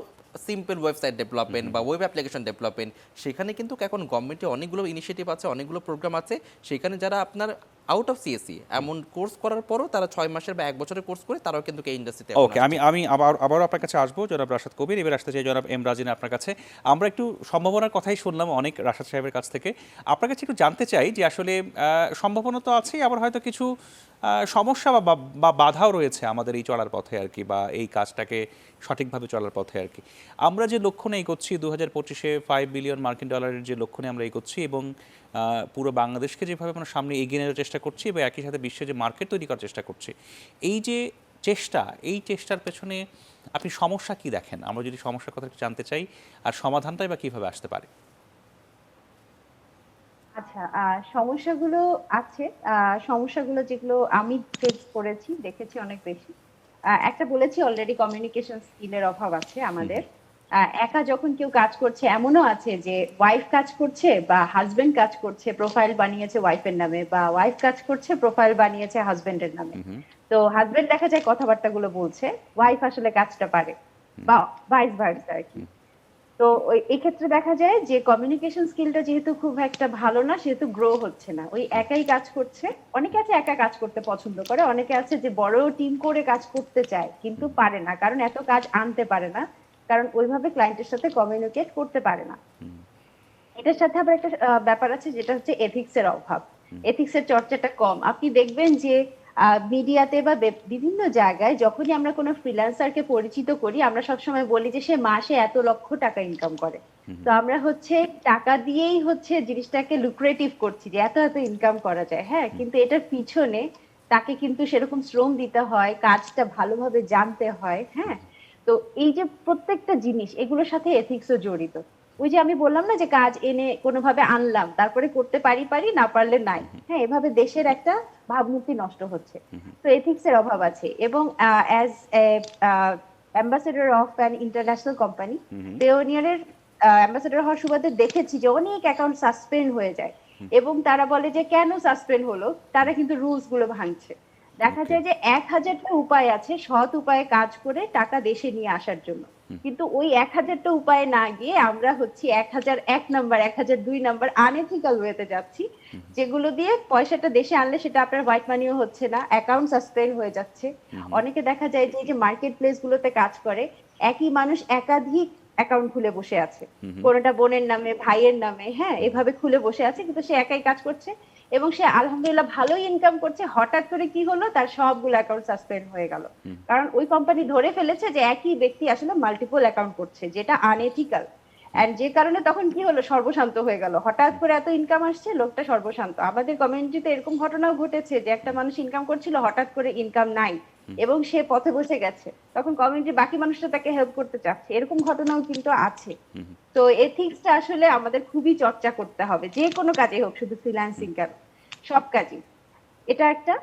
সিম্পল ওয়েবসাইট ডেভেলপমেন্ট বা ওয়েব অ্যাপ্লিকেশন ডেভেলপমেন্ট, সেখানে কিন্তু এখন গভর্নমেন্টে অনেকগুলো ইনিশিয়েটিভ আছে, অনেকগুলো প্রোগ্রাম আছে। সেখানে যারা আপনার আউট অফ সিএসসি এমন কোর্স করার পরও তারা 6 মাসের বা 1 বছরের কোর্স করে তারাও কিন্তু এই ইন্ডাস্ট্রিতে। ওকে, আমি আবারও আপনার কাছে আসবো জনাব রাশাদ কবির। এবার আসতে চাই জনাব এম রাজিনা আপনার কাছে। আমরা একটু সম্ভাবনার কথাই শুনলাম অনেক রাশাদ সাহেবের কাছ থেকে। আপনার কাছে একটু জানতে চাই যে আসলে সম্ভাবনা তো আছেই, আবার হয়তো কিছু সমস্যা বা বাধাও রয়েছে আমাদের এই চলার পথে আর কি, বা এই কাজটাকে সঠিকভাবে চলার পথে আর কি। আমরা যে লক্ষ্য নিয়ে এগোচ্ছি 2025-এ $5 বিলিয়ন মার্কিন ডলারের যে লক্ষ্য নিয়ে আমরা এগোচ্ছি, এবং পুরো বাংলাদেশকে যেভাবে আমরা সামনে এগিয়ে নেওয়ার চেষ্টা করছি এবং একই সাথে বিশ্বে যে মার্কেট তৈরি করার চেষ্টা করছি, এই যে এই চেষ্টার পেছনে আপনি সমস্যা কি দেখেন? আমরা যদি সমস্যার কথা একটু জানতে চাই, আর সমাধানটাই বা কিভাবে আসতে পারে? আচ্ছা, সমস্যাগুলো আছে। সমস্যাগুলো যেগুলো আমি ফেস করেছি, দেখেছি অনেক বেশি। একটা বলেছি অলরেডি, কমিউনিকেশন স্কিলের অভাব আছে আমাদের। একা যখন কেউ কাজ করছে, এমনও আছে যে ওয়াইফ কাজ করছে বা হাজবেন্ড কাজ করছে, প্রোফাইল বানিয়েছে ওয়াইফের নামে, বা ওয়াইফ কাজ করছে প্রোফাইল বানিয়েছে হাজবেন্ডের নামে। তো হাজবেন্ড দেখা যায় কথাবার্তাগুলো বলছে, ওয়াইফ আসলে কাজটা পারে, বা ভাইস ভার্সা আর কি। তো এই ক্ষেত্রে দেখা যায় যে কমিউনিকেশন স্কিলটা যেহেতু খুব একটা ভালো না, সেহেতু গ্রো হচ্ছে না, ওই একাই কাজ করছে। অনেকে আছে একা কাজ করতে পছন্দ করে, অনেকে আছে যে বড় টিম করে কাজ করতে চায় কিন্তু পারে না, কারণ এত কাজ আনতে পারে না, কারণ ওইভাবে ক্লায়েন্টের সাথে কমিউনিকেট করতে পারে না। এটার সাথে আবার একটা ব্যাপার আছে, যেটা হচ্ছে এথিক্স এর অভাব। এথিক্স এর চর্চাটা কম। আপনি দেখবেন যে মিডিয়াতে বা বিভিন্ন জায়গায় যখনই আমরা কোনো ফ্রিল্যান্সারকে পরিচিত করি, আমরা সবসময় বলি যে সে মাসে এত লক্ষ টাকা ইনকাম করে। তো আমরা হচ্ছে টাকা দিয়েই হচ্ছে জিনিসটাকে লুক্রেটিভ করছি যে এত এত ইনকাম করা যায়। হ্যাঁ, কিন্তু এটার পিছনে তাকে কিন্তু সেরকম শ্রম দিতে হয়, কাজটা ভালোভাবে জানতে হয়। হ্যাঁ, তো এই যে প্রত্যেকটা জিনিস, এগুলোর সাথে এথিক্সও জড়িত। ওই যে আমি বললাম না যে কাজ এনে কোনোভাবে আনলাম, তারপরে করতে পারি পারি, না পারলে নাই। হ্যাঁ, এভাবে দেশের একটা ভাবমূর্তি নষ্ট হচ্ছে। তো এথিক্স এর অভাব আছে। এবং as ambassador of an international company, পেওনিয়ারের অ্যাম্বাসেডর হওয়ার সুবাদে দেখেছি যে অনেক অ্যাকাউন্ট সাসপেন্ড হয়ে যায়, এবং তারা বলে যে কেন সাসপেন্ড হলো, তারা কিন্তু রুলস গুলো ভাঙছে। দেখা যায় যে 1000টা উপায় আছে সৎ উপায়ে কাজ করে টাকা দেশে নিয়ে আসার জন্য, কিন্তু ওই 1000টা উপায়ে না গিয়ে আমরা হচ্ছে 1001 নাম্বার, 1002 নাম্বার আনএথিক্যাল ওয়েতে যাচ্ছি, যেগুলো দিয়ে পয়সাটা দেশে আনলে সেটা আপনার হোয়াইট মানিও হচ্ছে না, অ্যাকাউন্ট সাসপেন্ড হয়ে যাচ্ছে। অনেকে দেখা যায় যে এই যে মার্কেট প্লেস গুলোতে কাজ করে, একই মানুষ একাধিক অ্যাকাউন্ট খুলে বসে আছে, কোনোটা বোনের নামে, ভাইয়ের নামে, হ্যাঁ, এভাবে খুলে বসে আছে, কিন্তু সে একাই কাজ করছে এবং সে আলহামদুলিল্লাহ ভালোই ইনকাম করছে। হঠাৎ করে কি হলো, তার সবগুলো অ্যাকাউন্ট সাসপেন্ড হয়ে গেল, কারণ ওই কোম্পানি ধরে ফেলেছে যে একই ব্যক্তি আসলে মাল্টিপল অ্যাকাউন্ট করছে, যেটা আনএথিক্যাল। এন্ড যে কারণে তখন কি হলো, সর্বশান্ত হয়ে গেল। হঠাৎ করে এত ইনকাম আসছে, লোকটা সর্বশান্ত। আমাদের কমিউনিটিতে এরকম ঘটনাও ঘটেছে যে একটা মানুষ ইনকাম করছিল, হঠাৎ করে ইনকাম নাই এবং সে পথে বসে গেছে, তখন কমিউনিটির বাকি মানুষরা তাকে হেল্প করতে চাচ্ছে, এরকম ঘটনাও কিন্তু আছে। তো এথিক্সটা আসলে আমাদের খুবই চর্চা করতে হবে, যে কোনো কাজে হোক, শুধু ফ্রিল্যান্সিং কেন, সব কাজে। এটা একটা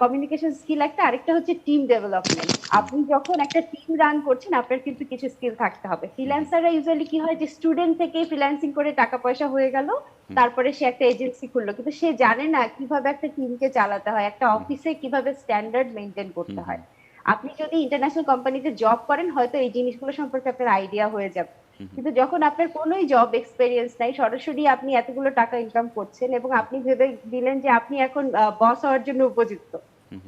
কমিউনিকেশন স্কিল একটা। আরেকটা হচ্ছে টিম ডেভেলপমেন্ট। আপনি যখন একটা টিম রান করছেন, আপনার কিন্তু কিছু স্কিল থাকতে হবে। ফ্রিল্যান্সাররা ইউজুয়ালি কি হয় যে স্টুডেন্ট থেকে ফ্রিল্যান্সিং করে টাকা পয়সা হয়ে গেল, তারপরে সে একটা এজেন্সি খুললো, কিন্তু সে জানে না কিভাবে একটা টিমকে চালাতে হয়, একটা অফিসে কিভাবে স্ট্যান্ডার্ড মেনটেন করতে হয়। আপনি যদি ইন্টারন্যাশনাল কোম্পানিতে জব করেন, হয়তো এই জিনিসগুলো সম্পর্কে আপনার আইডিয়া হয়ে যাবে, কিন্তু যখন আপনার কোনোই জব এক্সপেরিয়েন্স নাই, সরাসরি আপনি এতগুলো টাকা ইনকাম করছেন এবং আপনি ভেবে দিলেন যে আপনি এখন বস হওয়ার জন্য উপযুক্ত,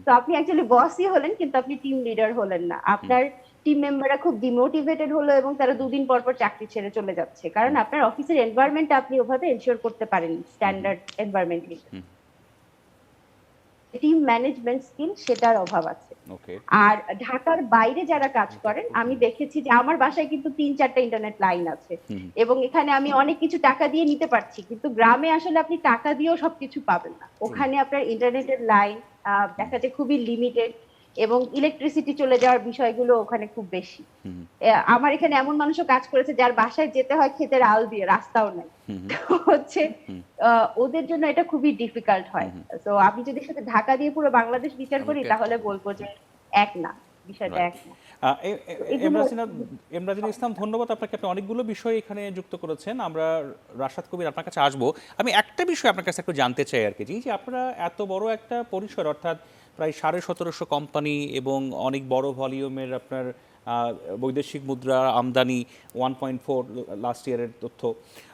তো আপনি অ্যাকচুয়ালি বসই হলেন, কিন্তু আপনি টিম লিডার হলেন না। আপনার টিম মেম্বাররা খুব ডিমোটিভেটেড হলো এবং তারা 2 দিন পর পর চাকরি ছেড়ে চলে যাচ্ছে, কারণ আপনার অফিসের এনভায়রনমেন্ট আপনি ওভাবে এনশিওর করতে পারেননি, standard environment. Team management skill, সেটার অভাব আছে। ওকে। আর ঢাকার বাইরে যারা কাজ করেন, আমি দেখেছি যে আমার বাসায় কিন্তু 3-4টা ইন্টারনেট লাইন আছে এবং এখানে আমি অনেক কিছু টাকা দিয়ে নিতে পারছি, কিন্তু গ্রামে আসলে আপনি টাকা দিয়েও সবকিছু পাবেন না। ওখানে আপনার ইন্টারনেটের লাইন দেখা যায় খুবই লিমিটেড, এবং ইলেকট্রিসিটি চলে যাওয়ার বিষয়গুলো ওখানে খুব বেশি। আমার এখানে এমন মানুষও কাজ করেছে যার বাসায় যেতে হয় ক্ষেতের আল দিয়ে, রাস্তাও নাই। তো হচ্ছে ওদের জন্য এটা খুবই ডিফিকাল্ট হয়। তো আমি যদি সাথে ঢাকা দিয়ে পুরো বাংলাদেশ বিচার করি তাহলে বলবো যে এক না, বিষয়টা এক না। এমরাজিনা ইসলাম, ধন্যবাদ আপনাকে। আপনি অনেকগুলো বিষয় এখানে যুক্ত করেছেন। আমরা রাশাদ কবির আপনার কাছে আসবো। আমি একটা বিষয় আপনার কাছে একটু জানতে চাই আর কি, যে আপনারা এত বড় একটা পরিসর, অর্থাৎ প্রায় 1750 কোম্পানি এবং অনেক বড় ভলিউমের আপনার বৈদেশিক মুদ্রা আমদানি 1.4 লাস্ট ইয়ারের তথ্য।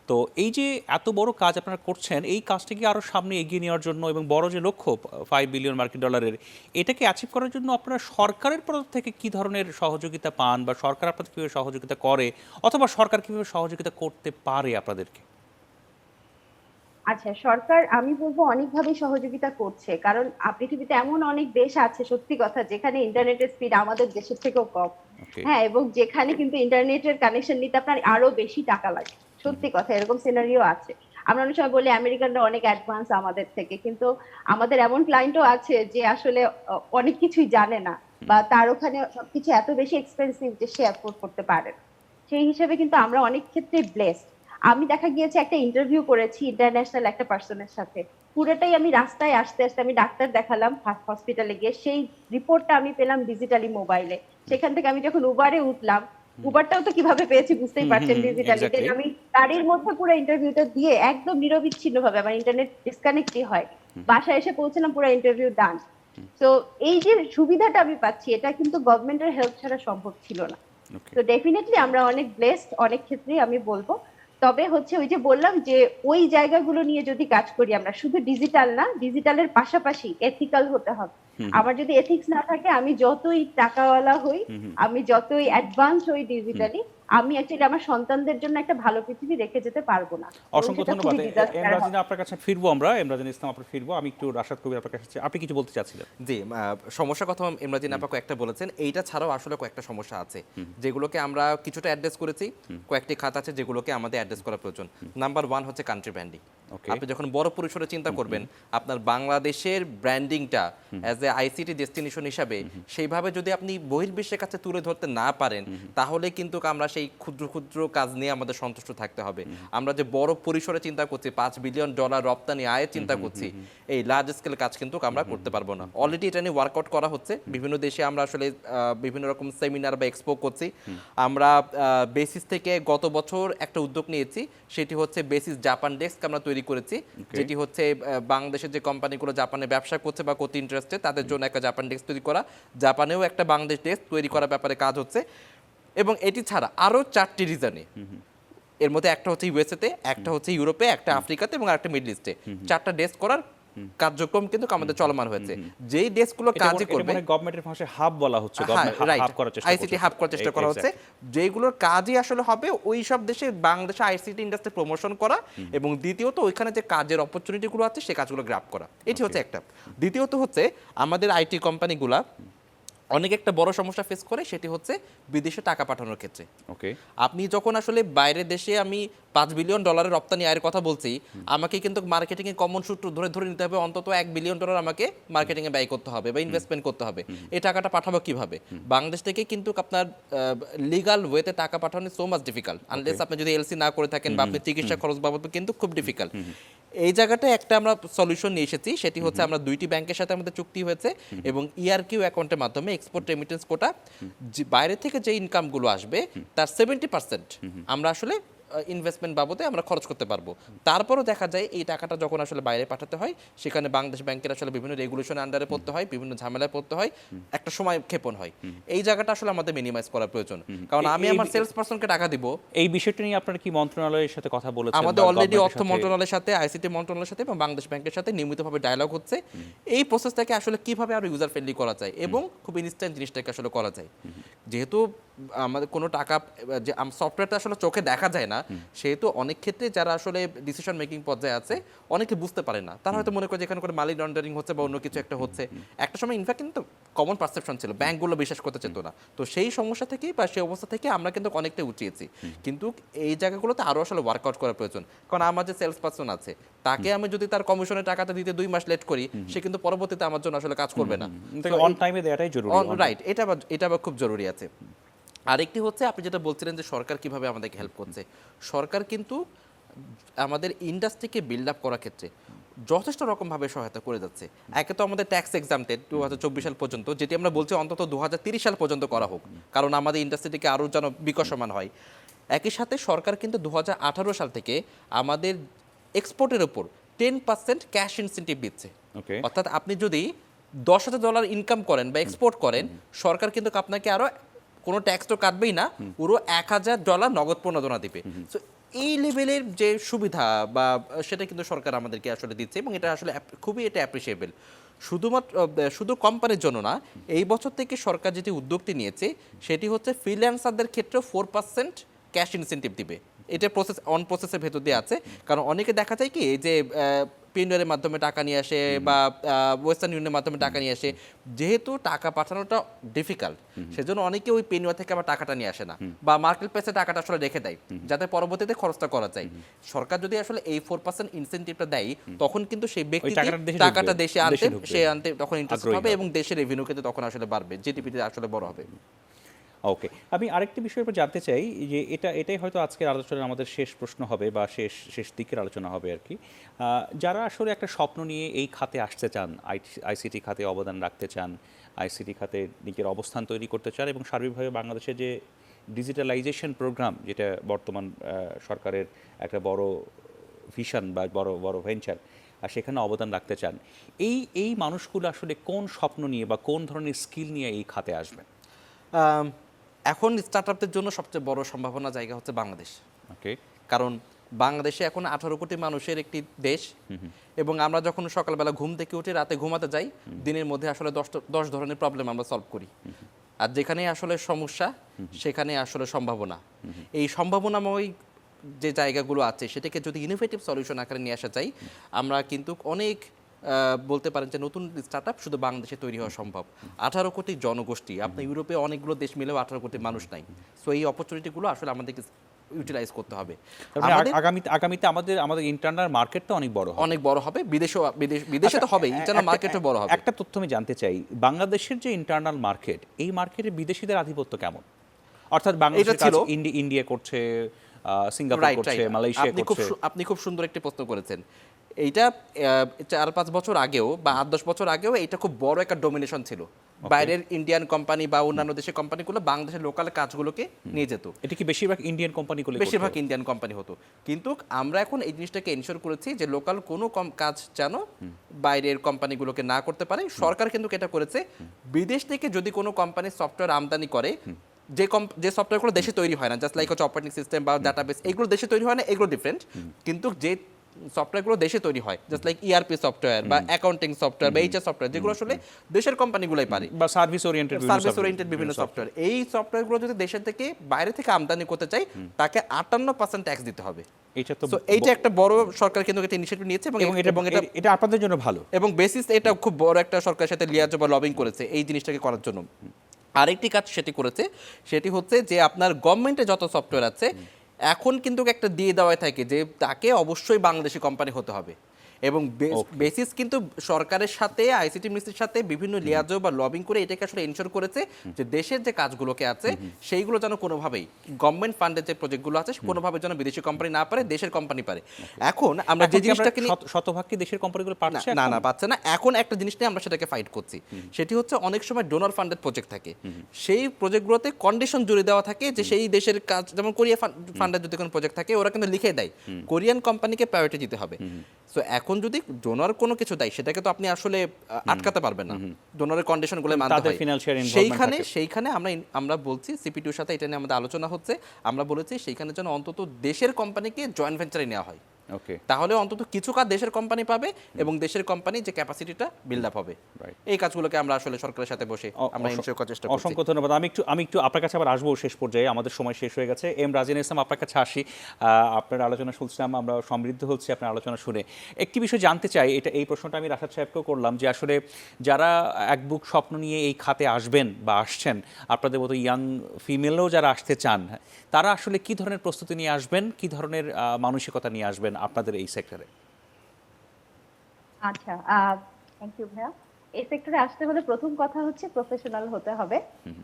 তো এই যে এত বড় কাজ আপনারা করছেন, এই কাজটাকে আরও সামনে এগিয়ে নেওয়ার জন্য এবং বড় যে লক্ষ্য 5 বিলিয়ন মার্কিন ডলারের, এটাকে অ্যাচিভ করার জন্য আপনারা সরকারের তরফ থেকে কী ধরনের সহযোগিতা পান, বা সরকার আপনাদের কীভাবে সহযোগিতা করে, অথবা সরকার কীভাবে সহযোগিতা করতে পারে আপনাদেরকে? আচ্ছা, সরকার আমি বলবো অনেকভাবেই সহযোগিতা করছে, কারণ পৃথিবীতে এমন অনেক দেশ আছে সত্যি কথা যেখানে ইন্টারনেটের স্পিড আমাদের দেশের থেকেও কম। হ্যাঁ, এবং যেখানে কিন্তু ইন্টারনেটের কানেকশন নিতে আপনার আরো বেশি টাকা লাগে। সত্যি কথা, এরকম সিনারিও আছে। আমরা অনেক সময় বলি আমেরিকানরা অনেক অ্যাডভান্স আমাদের থেকে, কিন্তু আমাদের এমন ক্লায়েন্টও আছে যে আসলে অনেক কিছুই জানে না, বা তার ওখানে সবকিছু এত বেশি এক্সপেন্সিভ যে সে অ্যাফোর্ড করতে পারে না। সেই হিসেবে কিন্তু আমরা অনেক ক্ষেত্রে ব্লেসড। আমি দেখা গিয়েছে একটা ইন্টারভিউ করেছি ইন্টারন্যাশনাল একটা পার্সনের সাথে, পুরোটাই আমি রাস্তায় আসতে আসতে আমি ডাক্তার দেখালাম হসপিটালে গিয়ে, সেই রিপোর্টটা আমি পেলাম ডিজিটালি মোবাইলে। সেখান থেকে আমি যখন উবারে উঠলাম, উবারটাও তো কিভাবে পেয়েছি বুঝতেই পারছেন, ডিজিটালি। আমি গাড়ির মধ্যে পুরো ইন্টারভিউটা দিয়ে একদম নিরবিচ্ছিন্ন ভাবে, আমার ইন্টারনেট ডিসকানেক্টই হয়, বাসায় এসে পৌঁছলাম, পুরো ইন্টারভিউ ডান। তো এই যে সুবিধাটা আমি পাচ্ছি, এটা কিন্তু গভর্নমেন্টের হেল্প ছাড়া সম্ভব ছিল না। তো ডেফিনেটলি আমরা অনেক ব্লেসড অনেক ক্ষেত্রেই আমি বলবো। তবে হচ্ছে ওই যে বললাম যে ওই জায়গাগুলো নিয়ে যদি কাজ করি আমরা, শুধু ডিজিটাল না, ডিজিটালের পাশাপাশি এথিক্যাল হতে হবে। আমার যদি এথিক্স না থাকে, আমি যতই টাকাওয়ালা হই, আমি যতই অ্যাডভান্স হই ডিজিটালি, আমি অ্যাকচুয়ালি আমার সন্তানদের জন্য একটা ভালো পৃথিবী রেখে যেতে পারবো না। অসংখ্য ধন্যবাদ এমরাজিনা, আপনার কাছে ফিরবো আমরা। এমরাজিনা ইসলাম আপনার ফিরবো। আমি একটু রাশাদ কবির আপনার কাছে, আপনি কিছু বলতে চাচ্ছিলেন? জি, সমস্যার কথা এমরাজিনা আপা কয়েকটা বলেছেন। এইটা ছাড়াও আসলে কয়েকটা সমস্যা আছে যেগুলোকে আমরা কিছুটা অ্যাড্রেস করেছি। কয়েকটি খাত আছে যেগুলোকে আমাদের অ্যাড্রেস করা প্রয়োজন। নাম্বার 1 হচ্ছে কান্ট্রি ব্র্যান্ডিং। আপনি যখন বড় পরিসরে চিন্তা করবেন, আপনার বাংলাদেশের ব্র্যান্ডিংটা অ্যাজ এ আইসিটি ডেস্টিনেশন হিসাবে সেইভাবে যদি আপনি বহির্বিশ্বের কাছে তুলে ধরতে না পারেন, তাহলে কিন্তু আমরা সেই ক্ষুদ্র ক্ষুদ্র কাজ নিয়ে আমাদের সন্তুষ্ট থাকতে হবে। আমরা যে বড় পরিসরে চিন্তা করছি, $5 বিলিয়ন রপ্তানি আয়ের চিন্তা করছি, এই লার্জ স্কেল কাজ কিন্তু আমরা করতে পারবো না। অলরেডি এটা নিয়ে ওয়ার্কআউট করা হচ্ছে। বিভিন্ন দেশে আমরা আসলে বিভিন্ন রকম সেমিনার বা এক্সপো করছি। আমরা বেসিস থেকে গত বছর একটা উদ্যোগ নিয়েছি, সেটি হচ্ছে বেসিস জাপান ডেস্ক আমরা তৈরি করেছি, যেটি হচ্ছে বাংলাদেশের যে কোম্পানিগুলো জাপানে ব্যবসা করছে বা করতে ইন্টারেস্টেড তাদের জন্য একটা জাপান ডেস্ক তৈরি করা, জাপানেও একটা বাংলাদেশ ডেস্ক তৈরি করার ব্যাপারে কাজ হচ্ছে। এবং এটি ছাড়া আরও 4টি রিজনে, এর মধ্যে একটা হচ্ছে ইউএসএতে, একটা হচ্ছে ইউরোপে, একটা আফ্রিকাতে এবং একটা মিডল ইস্টে, 4টা ডেস্ক করার কার্যক্রম কিন্তু আমাদের চলমান হয়েছে। যেই ডেস্কগুলো কাজই করবে, গভর্নমেন্টের ভাষায় হাব বলা হচ্ছে, আইসিটি হাব করার চেষ্টা করা হচ্ছে, যেগুলোর কাজই আসলে হবে ওই সব দেশে বাংলাদেশে আইসিটি ইন্ডাস্ট্রি প্রমোশন করা, এবং দ্বিতীয়ত ওইখানে যে কাজের অপরচুনিটিগুলো আছে সেই কাজগুলো গ্র্যাব করা। এটি হচ্ছে একটা। দ্বিতীয়ত হচ্ছে আমাদের আইটি কোম্পানিগুলা অনেক একটা বড় সমস্যা ফেস করে, সেটি হচ্ছে বিদেশে টাকা পাঠানোর ক্ষেত্রে। আপনি যখন আসলে বাইরের দেশে আমি $5 বিলিয়ন রপ্তানি আয়ের কথা বলছি, আমাকে কিন্তু মার্কেটিং এ কমন সূত্র ধরে ধরে নিতে হবে, অন্তত $1 বিলিয়ন আমাকে মার্কেটিং এ ব্যয় করতে হবে বা ইনভেস্টমেন্ট করতে হবে। এই টাকাটা পাঠাবো কিভাবে? বাংলাদেশ থেকে কিন্তু আপনার লিগাল ওয়েতে টাকা পাঠানো সো মাচ ডিফিকাল্ট, আনলেস আপনি যদি এলসি না করে থাকেন বা আপনি চিকিৎসা খরচ বাবদ কিন্তু খুব ডিফিকাল্ট। এই জায়গাটায় একটা আমরা সলিউশন নিয়ে এসেছি, সেটি হচ্ছে আমরা 2টি ব্যাংকের সাথে আমাদের চুক্তি হয়েছে, এবং ইআরকিউ অ্যাকাউন্টের মাধ্যমে এক্সপোর্ট রেমিটেন্স কোটা, বাইরে থেকে যে ইনকামগুলো আসবে তার 70% আমরা আসলে ইনভেস্টমেন্ট বাবদে আমরা খরচ করতে পারবো। তারপরও দেখা যায় এই টাকাটা যখন আসলে বাইরে পাঠাতে হয়, সেখানে বাংলাদেশ ব্যাংকের আসলে বিভিন্ন রেগুলেশন আন্ডারে পড়তে হয়, বিভিন্ন ঝামেলায় পড়তে হয়, একটা সময় ক্ষেপণ হয়। এই জায়গাটা আসলে আমাদের মিনিমাইজ করা প্রয়োজন, কারণ আমি আমার সেলস পারসনকে টাকা দিব। এই বিষয়টা নিয়ে আপনারা কি মন্ত্রণালয়ের সাথে কথা বলেছেন? আমাদের অলরেডি অর্থ মন্ত্রণালয়ের সাথে, আইসিটি মন্ত্রণালয়ের সাথে এবং বাংলাদেশ ব্যাংকের সাথে নিয়মিতভাবে ডায়ালগ হচ্ছে এই প্রসেসটাকে আসলে কিভাবে আরো ইউজার ফ্রেন্ডলি করা যায় এবং খুব ইনস্ট্যান্ট জিনিসটাকে আসলে করা যায়। যেহেতু আমাদের কোনো টাকা, যে সফটওয়্যারটা আসলে চোখে দেখা যায় না, সেহেতু অনেক ক্ষেত্রে যারা আসলে ডিসিশন মেকিং পর্যায়ে আছে অনেকে বুঝতে পারে না, তারা হয়তো মনে করে যে এখানে করে মানি লন্ডারিং হচ্ছে বা অন্য কিছু একটা হচ্ছে। একটা সময় ইনফ্যাক্ট কিন্তু কমন পারসেপশন ছিল, ব্যাংকগুলো বিশ্বাস করতে চেত না। তো সেই সমস্যা থেকে বা সেই অবস্থা থেকে আমরা কিন্তু অনেকটা উঠিয়েছি, কিন্তু এই জায়গাগুলোতে আরও আসলে ওয়ার্কআউট করা প্রয়োজন। কারণ আমার যে সেলস পার্সন আছে তাকে আমি যদি তার কমিশনের টাকাটা দিতে 2 মাস লেট করি, সে কিন্তু পরবর্তীতে আমার জন্য আসলে কাজ করবে না। অন টাইমে দেওয়াটাই জরুরি। রাইট, এটা আবার খুব জরুরি আছে। আরেকটি হচ্ছে আপনি যেটা বলছিলেন যে সরকার কিভাবে আমাদেরকে হেল্প করছে, সরকার কিন্তু আমাদের ইন্ডাস্ট্রিকে বিল্ড আপ করার ক্ষেত্রে যথেষ্ট রকমভাবে সহায়তা করে যাচ্ছে। একে তো আমাদের ট্যাক্স এক্সামটেড 2024 সাল পর্যন্ত, যেটি আমরা বলছি অন্তত 2030 সাল পর্যন্ত করা হোক, কারণ আমাদের ইন্ডাস্ট্রিটিকে আরও যেন বিকশমান হয়। একই সাথে সরকার কিন্তু 2018 সাল থেকে আমাদের এক্সপোর্টের উপর 10% ক্যাশ ইনসেন্টিভ দিচ্ছে। অর্থাৎ আপনি যদি $10,000 ইনকাম করেন বা এক্সপোর্ট করেন, সরকার কিন্তু আপনাকে আরও কোনো ট্যাক্স তো কাটবেই না, পুরো $1,000 নগদ প্রণোদনা দিবে। সো এই লেভেলের যে সুবিধা বা সেটা কিন্তু সরকার আমাদেরকে আসলে দিচ্ছে, এবং এটা আসলে খুবই এটা অ্যাপ্রিসিয়েবল। শুধু কোম্পানির জন্য না, এই বছর থেকে সরকার যেটি উদ্যোগটি নিয়েছে সেটি হচ্ছে ফ্রিল্যান্সারদের ক্ষেত্রে 4% ক্যাশ ইনসেন্টিভ দিবে। এটা প্রসেসের ভেতর দিয়ে আছে। কারণ অনেকে দেখা যায় কি যে পেনড্রাইভের মাধ্যমে টাকা নিয়ে আসে বা ওয়েস্টার্ন ইউনিয়নের মাধ্যমে টাকা নিয়ে আসে, যেহেতু টাকা পাঠানোটা ডিফিকাল্ট, সেজন্য অনেকে ওই পেনড্রাইভ থেকে আবার টাকাটা নিয়ে আসে না, বা মার্কেট প্লেসে টাকাটা আসলে রেখে দেয় যাতে পরবর্তীতে খরচটা করা যায়। সরকার যদি আসলে এই 4% ইনসেন্টিভটা দেয়, তখন কিন্তু সেই ব্যক্তি টাকাটা দেশে আনতে তখন ইন্টারেস্ট হবে, এবং দেশের রেভিনিউ কিন্তু তখন আসলে বাড়বে, জিডিপিতে আসলে বড় হবে। ওকে, আমি আরেকটি বিষয়ের উপর জানতে চাই যে এটাই হয়তো আজকের আলোচনার আমাদের শেষ প্রশ্ন হবে বা শেষ দিকের আলোচনা হবে আর কি। যারা আসলে একটা স্বপ্ন নিয়ে এই খাতে আসতে চান, আইসিটি খাতে অবদান রাখতে চান, আইসিটি খাতে নিজের অবস্থান তৈরি করতে চান, এবং সার্বিকভাবে বাংলাদেশে যে ডিজিটালাইজেশন প্রোগ্রাম, যেটা বর্তমান সরকারের একটা বড় ভিশন বা বড় ভেঞ্চার, আর সেখানে অবদান রাখতে চান, এই মানুষগুলো আসলে কোন স্বপ্ন নিয়ে বা কোন ধরনের স্কিল নিয়ে এই খাতে আসবেন? এখন স্টার্টআপদের জন্য সবচেয়ে বড় সম্ভাবনা জায়গা হচ্ছে বাংলাদেশ। ওকে, কারণ বাংলাদেশে এখন 18 কোটি মানুষের একটি দেশ, এবং আমরা যখন সকালবেলা ঘুম থেকে উঠে রাতে ঘুমাতে যাই, দিনের মধ্যে আসলে 10 ধরনের প্রবলেম আমরা সলভ করি। আর যেখানে আসলে সমস্যা, সেখানে আসলে সম্ভাবনা। এই সম্ভাবনাময় যে জায়গাগুলো আছে সেটাকে যদি ইনোভেটিভ সলিউশন আকারে নিয়ে আসা যায়, আমরা কিন্তু অনেক বলতে পারেন যে নতুন স্টার্টআপ শুধু বাংলাদেশে তৈরি হওয়া সম্ভব। 18 কোটি জনগোষ্ঠী, আপনার ইউরোপে অনেকগুলো দেশ মিলেও 18 কোটি মানুষ নাই। সো এই অপরচুনিটিগুলো আসলে আমাদেরকে ইউটিলাইজ করতে হবে। আগামীতে আমাদের ইন্টারনাল মার্কেট তো অনেক বড় হবে, বিদেশে তো হবে, ইন্টারনাল মার্কেটও বড় হবে। একটা তথ্য আমি জানতে চাই, বাংলাদেশের যে ইন্টারনাল মার্কেট, এই মার্কেটে বিদেশিদের আধিপত্য কেমন? অর্থাৎ বাংলাদেশের কাজ ইন্ডিয়া করছে, সিঙ্গাপুর করছে, মালয়েশিয়া করছে। আপনি খুব সুন্দর একটি প্রশ্ন করেছেন। এইটা 4-5 বছর আগেও বা 8-10 বছর আগেও এটা খুব বড় একটা ডমিনেশন ছিল। বাইরের ইন্ডিয়ান কোম্পানি বা অন্যান্য দেশের কোম্পানিগুলো বাংলাদেশের লোকাল কাজগুলোকে নিয়ে যেত। এটা কি বেশিরভাগ ইন্ডিয়ান কোম্পানিগুলো? বেশিরভাগ ইন্ডিয়ান কোম্পানি হতো। কিন্তু আমরা এখন এই জিনিসটাকে এনশিওর করেছি যে লোকাল কোনো কাজ যেন বাইরের কোম্পানিগুলোকে না করতে পারে। সরকার কিন্তু এটা করেছে, বিদেশ থেকে যদি কোনো কোম্পানি সফটওয়্যার আমদানি করে, যে সফটওয়্যারগুলো দেশে তৈরি হয় না, জাস্ট লাইক হচ্ছে অপারেটিং সিস্টেম বা ডাটাবেস, এগুলো দেশে তৈরি হয় না, এগুলো ডিফারেন্ট। কিন্তু যে সফটওয়্যারগুলো দেশে তৈরি হয়, জাস্ট লাইক ইআরপি সফটওয়্যার বা অ্যাকাউন্টিং সফটওয়্যার বা এইচআর সফটওয়্যার, যেগুলো আসলে দেশের কোম্পানিগুলোই পারে, বা সার্ভিস ওরিয়েন্টেড বিভিন্ন সফটওয়্যার, এই সফটওয়্যারগুলো যদি দেশের থেকে বাইরে থেকে আমদানি করতে চাই, তাকে 58% ট্যাক্স দিতে হবে। এইটা একটা বড় সরকার কিন্তু একটা ইনিশিয়েটিভ নিয়েছে, এবং এটা আপনাদের জন্য ভালো, এবং বেসিস এটা খুব বড় একটা সরকারের সাথে লিয়াজো বা লবিং করেছে এই জিনিসটাকে করার জন্য। আরেকটি কাজ সেটি করেছে, সেটি হচ্ছে যে আপনার গভর্নমেন্টে যত সফটওয়্যার আছে এখন কিন্তু একটা দিয়ে দেওয়া থাকে যে তাকে অবশ্যই বাংলাদেশি কোম্পানি হতে হবে, এবং বেসিস কিন্তু সরকারের সাথে আইসিটি মিনিস্ট্রির সাথে বিভিন্ন লিয়াজো বা লবিং করে এটাকে আসলে এনশিওর করেছে যে দেশের যে কাজগুলোকে আছে সেইগুলো যেন কোনোভাবেই গভর্নমেন্ট ফান্ডের যে প্রজেক্টগুলো আছে কোনোভাবে যেন বিদেশি কোম্পানি না পারে, দেশের কোম্পানি পারে। এখন আমরা যে জিনিসটাকে শতভাগ কি দেশের কোম্পানিগুলো পাচ্ছে না পাচ্ছে না, এখন একটা জিনিস নিয়ে আমরা সেটাকে ফাইট করছি। সেটি হচ্ছে অনেক সময় ডোনার ফান্ডেড প্রজেক্ট থাকে, সেই প্রজেক্টগুলোতে কন্ডিশন জুড়ে দেওয়া থাকে যে সেই দেশের কাজ, যেমন কোরিয়া ফান্ডের যদি কোনো প্রজেক্ট থাকে ওরা কিন্তু লিখে দেয় কোরিয়ান কোম্পানিকে প্রায়োরিটি দিতে হবে। সো এখন যদি ডোনার কোনো কিছু দেয় সেটাকে তো আপনি আসলে আটকাতে পারবেন না, ডোনারের কন্ডিশনগুলো মানতে হয়। সেইখানে আমরা বলছি সিপিটিউর সাথে এটা নিয়ে আমাদের আলোচনা হচ্ছে, আমরা বলেছি সেইখানে যেন অন্তত দেশের কোম্পানিকে জয়েন্ট ভেঞ্চারে নেওয়া হয়। ওকে, তাহলে অন্তত কিছু কাজ দেশের কোম্পানি পাবে এবং দেশের কোম্পানি যে ক্যাপাসিটিটা বিল্ড আপ হবে। রাইট। এই কাজগুলোকে আমরা আসলে সরকারের সাথে বসে আমরা এনশিওর করার চেষ্টা করছি। অসংখ্য ধন্যবাদ। আমি একটু আপনার কাছে আবার আসবো শেষ পর্যায়ে, আমাদের সময় শেষ হয়ে গেছে। এম রাজিন ইসলাম, আপনার কাছে আসি। আপনার আলোচনা শুনছিলাম, আমরা সমৃদ্ধ হচ্ছে আপনার আলোচনা শুনে। একটি বিষয় জানতে চাই, এই প্রশ্নটা আমি রাশাদ সাহেবকেও করলাম, যে আসলে যারা এক বুক স্বপ্ন নিয়ে এই খাতে আসবেন বা আসছেন, আপনাদের মতো ইয়াং ফিমেলও যারা আসতে চান, তারা আসলে কি ধরনের প্রস্তুতি নিয়ে আসবেন, কি ধরনের মানসিকতা নিয়ে আসবেন আপনাদের এই সেক্টরে? আচ্ছা, থ্যাংক ইউ ভাইয়া। এই সেক্টরে আসতে হলে প্রথম কথা হচ্ছে প্রফেশনাল হতে হবে।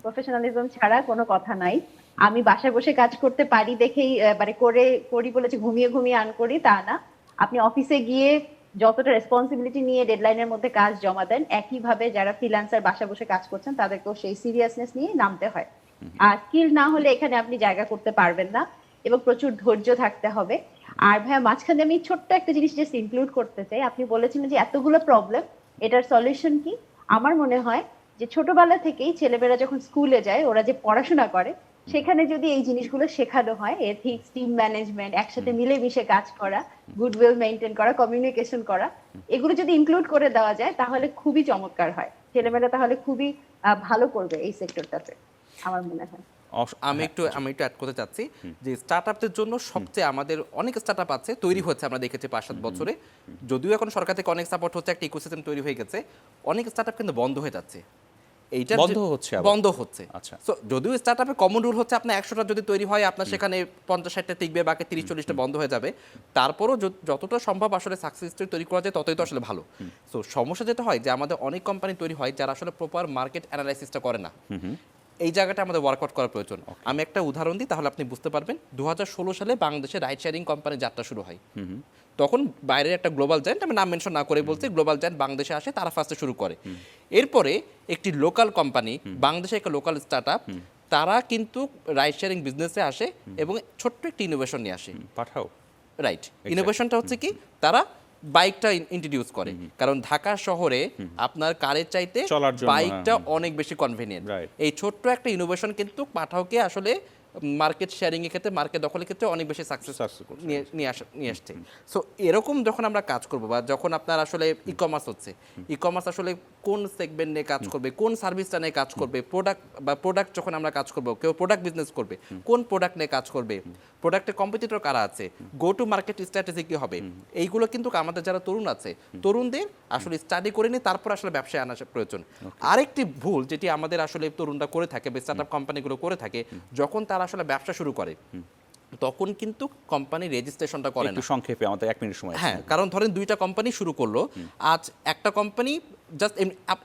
প্রফেশনালিজম ছাড়া কোনো কথা নাই। আমি বাসায় বসে কাজ করতে পারি দেখেই মানে করি বলে যে ঘুমিয়ে ঘুমিয়ে আর্ন করি তা না। আপনি অফিসে গিয়ে যতটা রেসপন্সিবিলিটি নিয়ে ডেডলাইনের মধ্যে কাজ জমা দেন, একইভাবে যারা ফ্রিল্যান্সার বাসায় বসে কাজ করছেন তাদেরকেও সেই সিরিয়াসনেস নিয়ে নামতে হয়। আর স্কিল না হলে এখানে আপনি জায়গা করতে পারবেন না, এবং প্রচুর ধৈর্য থাকতে হবে। আর ভাইয়া মাঝখানে আমি ছোট্ট একটা জিনিস জাস্ট ইনক্লুড করতে চাই। আপনি বলেছিলেন যে এতগুলো প্রবলেম, এটার সলিউশন কি? আমার মনে হয় যে ছোটবেলা থেকেই ছেলেমেয়েরা যখন স্কুলে যায়, ওরা যে পড়াশোনা করে, সেখানে যদি এই জিনিসগুলো শেখানো হয়, এথিক্স, টিম ম্যানেজমেন্ট, একসাথে মিলেমিশে কাজ করা, গুডউইল মেনটেন করা, কমিউনিকেশন করা, এগুলো যদি ইনক্লুড করে দেওয়া যায় তাহলে খুবই চমৎকার হয়। ছেলেমেয়েরা তাহলে খুবই ভালো করবে এই সেক্টরটাতে, আমার মনে হয়। আমি একটু অ্যাড করতে চাচ্ছি যে স্টার্টআপদের জন্য সবচেয়ে আমাদের অনেক স্টার্টআপ আছে তৈরি হচ্ছে, আমরা দেখেছি 5-7 বছরে, যদিও এখন সরকার থেকে অনেক সাপোর্ট হচ্ছে, একটা ইকোসিস্টেম তৈরি হয়ে গেছে, অনেক স্টার্টআপ কিন্তু বন্ধ হয়ে যাচ্ছে। এইটা বন্ধ হচ্ছে। আচ্ছা, সো যদিও স্টার্টআপে কমন রুল হচ্ছে আপনার 100টা যদি তৈরি হয়, আপনার সেখানে 50-60টা টিকবে, বাকি 30-40টা বন্ধ হয়ে যাবে। তারপরও যতটা সম্ভব আসলে সাকসেস স্টোরি তৈরি করা যায় ততই তো আসলে ভালো। সো সমস্যা যেটা হয় যে আমাদের অনেক কোম্পানি তৈরি হয় যারা আসলে প্রপার মার্কেট অ্যানালাইসিসটা করে না। এই জায়গাটা আমাদের ওয়ার্কআউট করা প্রয়োজন। আমি একটা উদাহরণ দিই তাহলে আপনি বুঝতে পারবেন। 2016 সালে বাংলাদেশে রাইড শেয়ারিং কোম্পানির যাত্রা শুরু হয়। তখন বাইরের একটা গ্লোবাল জায়ান্ট, আমি নাম মেনশন না করে বলছি, গ্লোবাল জায়ান্ট বাংলাদেশে আসে, তারা ফার্স্টে শুরু করে। এরপরে একটি লোকাল কোম্পানি, বাংলাদেশে একটা লোকাল স্টার্টআপ, তারা কিন্তু রাইড শেয়ারিং বিজনেসে আসে এবং ছোট্ট একটি ইনোভেশন নিয়ে আসে। পাঠাও রাইট, ইনোভেশনটা হচ্ছে কি, তারা বাইকটা ইন্ট্রোডিউস করে, কারণ ঢাকা শহরে আপনার কারের চাইতে বাইকটা অনেক বেশি কনভেনিয়েন্ট। এই ছোট্ট একটা ইনোভেশন কিন্তু পাঠাওকে আসলে মার্কেট শেয়ারিং এর ক্ষেত্রে, মার্কেট দখলের ক্ষেত্রে অনেক বেশি সাকসেস নিয়ে আসছে। সো এরকম যখন আমরা কাজ করবো, বা যখন আপনার আসলে ই কমার্স হচ্ছে, ই কমার্স আসলে কোন সেগমেন্ট নিয়ে কাজ করবে, কোন সার্ভিসটা নিয়ে কাজ করবে, প্রোডাক্ট যখন আমরা কাজ করবো, কেউ প্রোডাক্ট বিজনেস করবে, কোন প্রোডাক্ট নিয়ে কাজ করবে, প্রোডাক্টের কম্পিটিটর কারা আছে, গো টু মার্কেট স্ট্র্যাটেজি কি হবে, এইগুলো কিন্তু আমাদের যারা তরুণ আছে, তরুণদের আসলে স্টাডি করে নিয়ে তারপর আসলে ব্যবসায় আনা প্রয়োজন। আরেকটি ভুল যেটি আমাদের আসলে তরুণরা করে থাকে বা স্টার্টআপ কোম্পানিগুলো করে থাকে, যখন তারা আসলে ব্যবসা শুরু করে তখন কিন্তু কোম্পানি রেজিস্ট্রেশনটা করে না। একটু সংক্ষেপে, আমাদের 1 মিনিট সময়। হ্যাঁ, কারণ ধরেন 2টা কোম্পানি শুরু করলো, আজ একটা কোম্পানি জাস্ট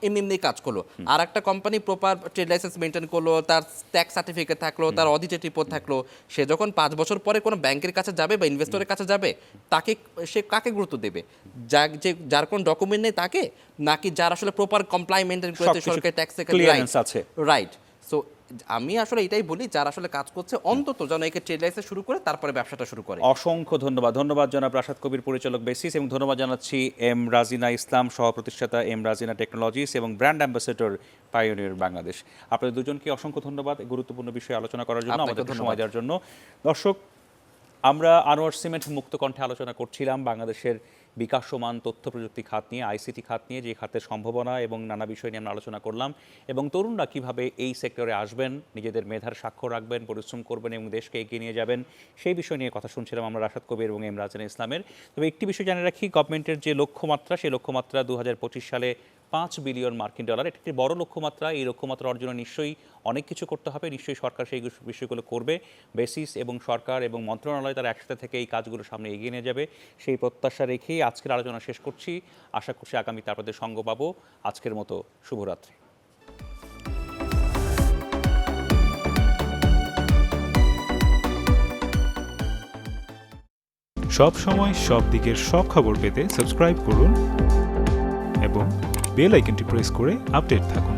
এমনি কাজ করলো, আর একটা company proper trade licence maintain করলো, তার ট্যাক্স সার্টিফিকেট থাকলো, তার অডিটেড রিপোর্ট থাকলো। সে যখন 5 বছর পরে কোনো ব্যাংকের কাছে যাবে বা ইনভেস্টরের কাছে যাবে, সে কাকে গুরুত্ব দেবে? যার কোন ডকুমেন্ট নেই তাকে, নাকি যার আসলে প্রপার কমপ্লাই মেনটেন করেছে, সরকারি ট্যাক্স আছে? রাইট। সো আমি আসলে এটাই বলি, যারা আসলে কাজ করছে অন্তত যেন একে ট্রেড লাইসেন্স শুরু করে তারপরে ব্যবসাটা শুরু করে। অসংখ্য ধন্যবাদ জনাব রাশাদ কবির, পরিচালক বেসিস, এবং ধন্যবাদ জানাচ্ছি এম রাজিনা ইসলাম, সহ প্রতিষ্ঠাতা এম রাজিনা টেকনোলজিস এবং ব্র্যান্ড অ্যাম্বাসেডর পাইওনিয়র বাংলাদেশ। আপনাদের দুজনকে অসংখ্য ধন্যবাদ গুরুত্বপূর্ণ বিষয়ে আলোচনা করার জন্য, আমাদের সময় দেওয়ার জন্য। দর্শক, আমরা আনোয়ার সিমেন্ট মুক্ত কণ্ঠে আলোচনা করছিলাম বাংলাদেশের বিকাশমান তথ্য প্রযুক্তি খাত নিয়ে, আইসিটি খাত নিয়ে, যে খাতের সম্ভাবনা এবং নানা বিষয় নিয়ে আমরা আলোচনা করলাম, এবং তরুণরা কীভাবে এই সেক্টরে আসবেন, নিজেদের মেধার স্বাক্ষর রাখবেন, পরিশ্রম করবেন এবং দেশকে এগিয়ে নিয়ে যাবেন, সেই বিষয় নিয়ে কথা শুনছিলাম আমরা রাশাদ কবির এবং এম রাজিনা ইসলামের। তবে একটি বিষয় জানিয়ে রাখি, গভর্নমেন্টের যে লক্ষ্যমাত্রা, সেই লক্ষ্যমাত্রা 2025 সালে $5 বিলিয়ন মার্কিন ডলার। এটি একটি বড় লক্ষ্যমাত্রা। এই লক্ষ্যমাত্রা অর্জনে নিশ্চয়ই অনেক কিছু করতে হবে, নিশ্চয়ই সরকার সেই বিষয়গুলো করবে। বেসিস এবং সরকার এবং মন্ত্রণালয় তারা একসাথে থেকে এই কাজগুলো সামনে এগিয়ে নিয়ে যাবে, সেই প্রত্যাশা রেখেই আজকের আলোচনা শেষ করছি। আশা করছি আগামীতে আপনাদের সঙ্গ পাবো। আজকের মতো শুভরাত্রি। সব সময় সব দিকের সব খবর পেতে সাবস্ক্রাইব করুন এবং বেল আইকনটি প্রেস করে আপডেট থাকুন।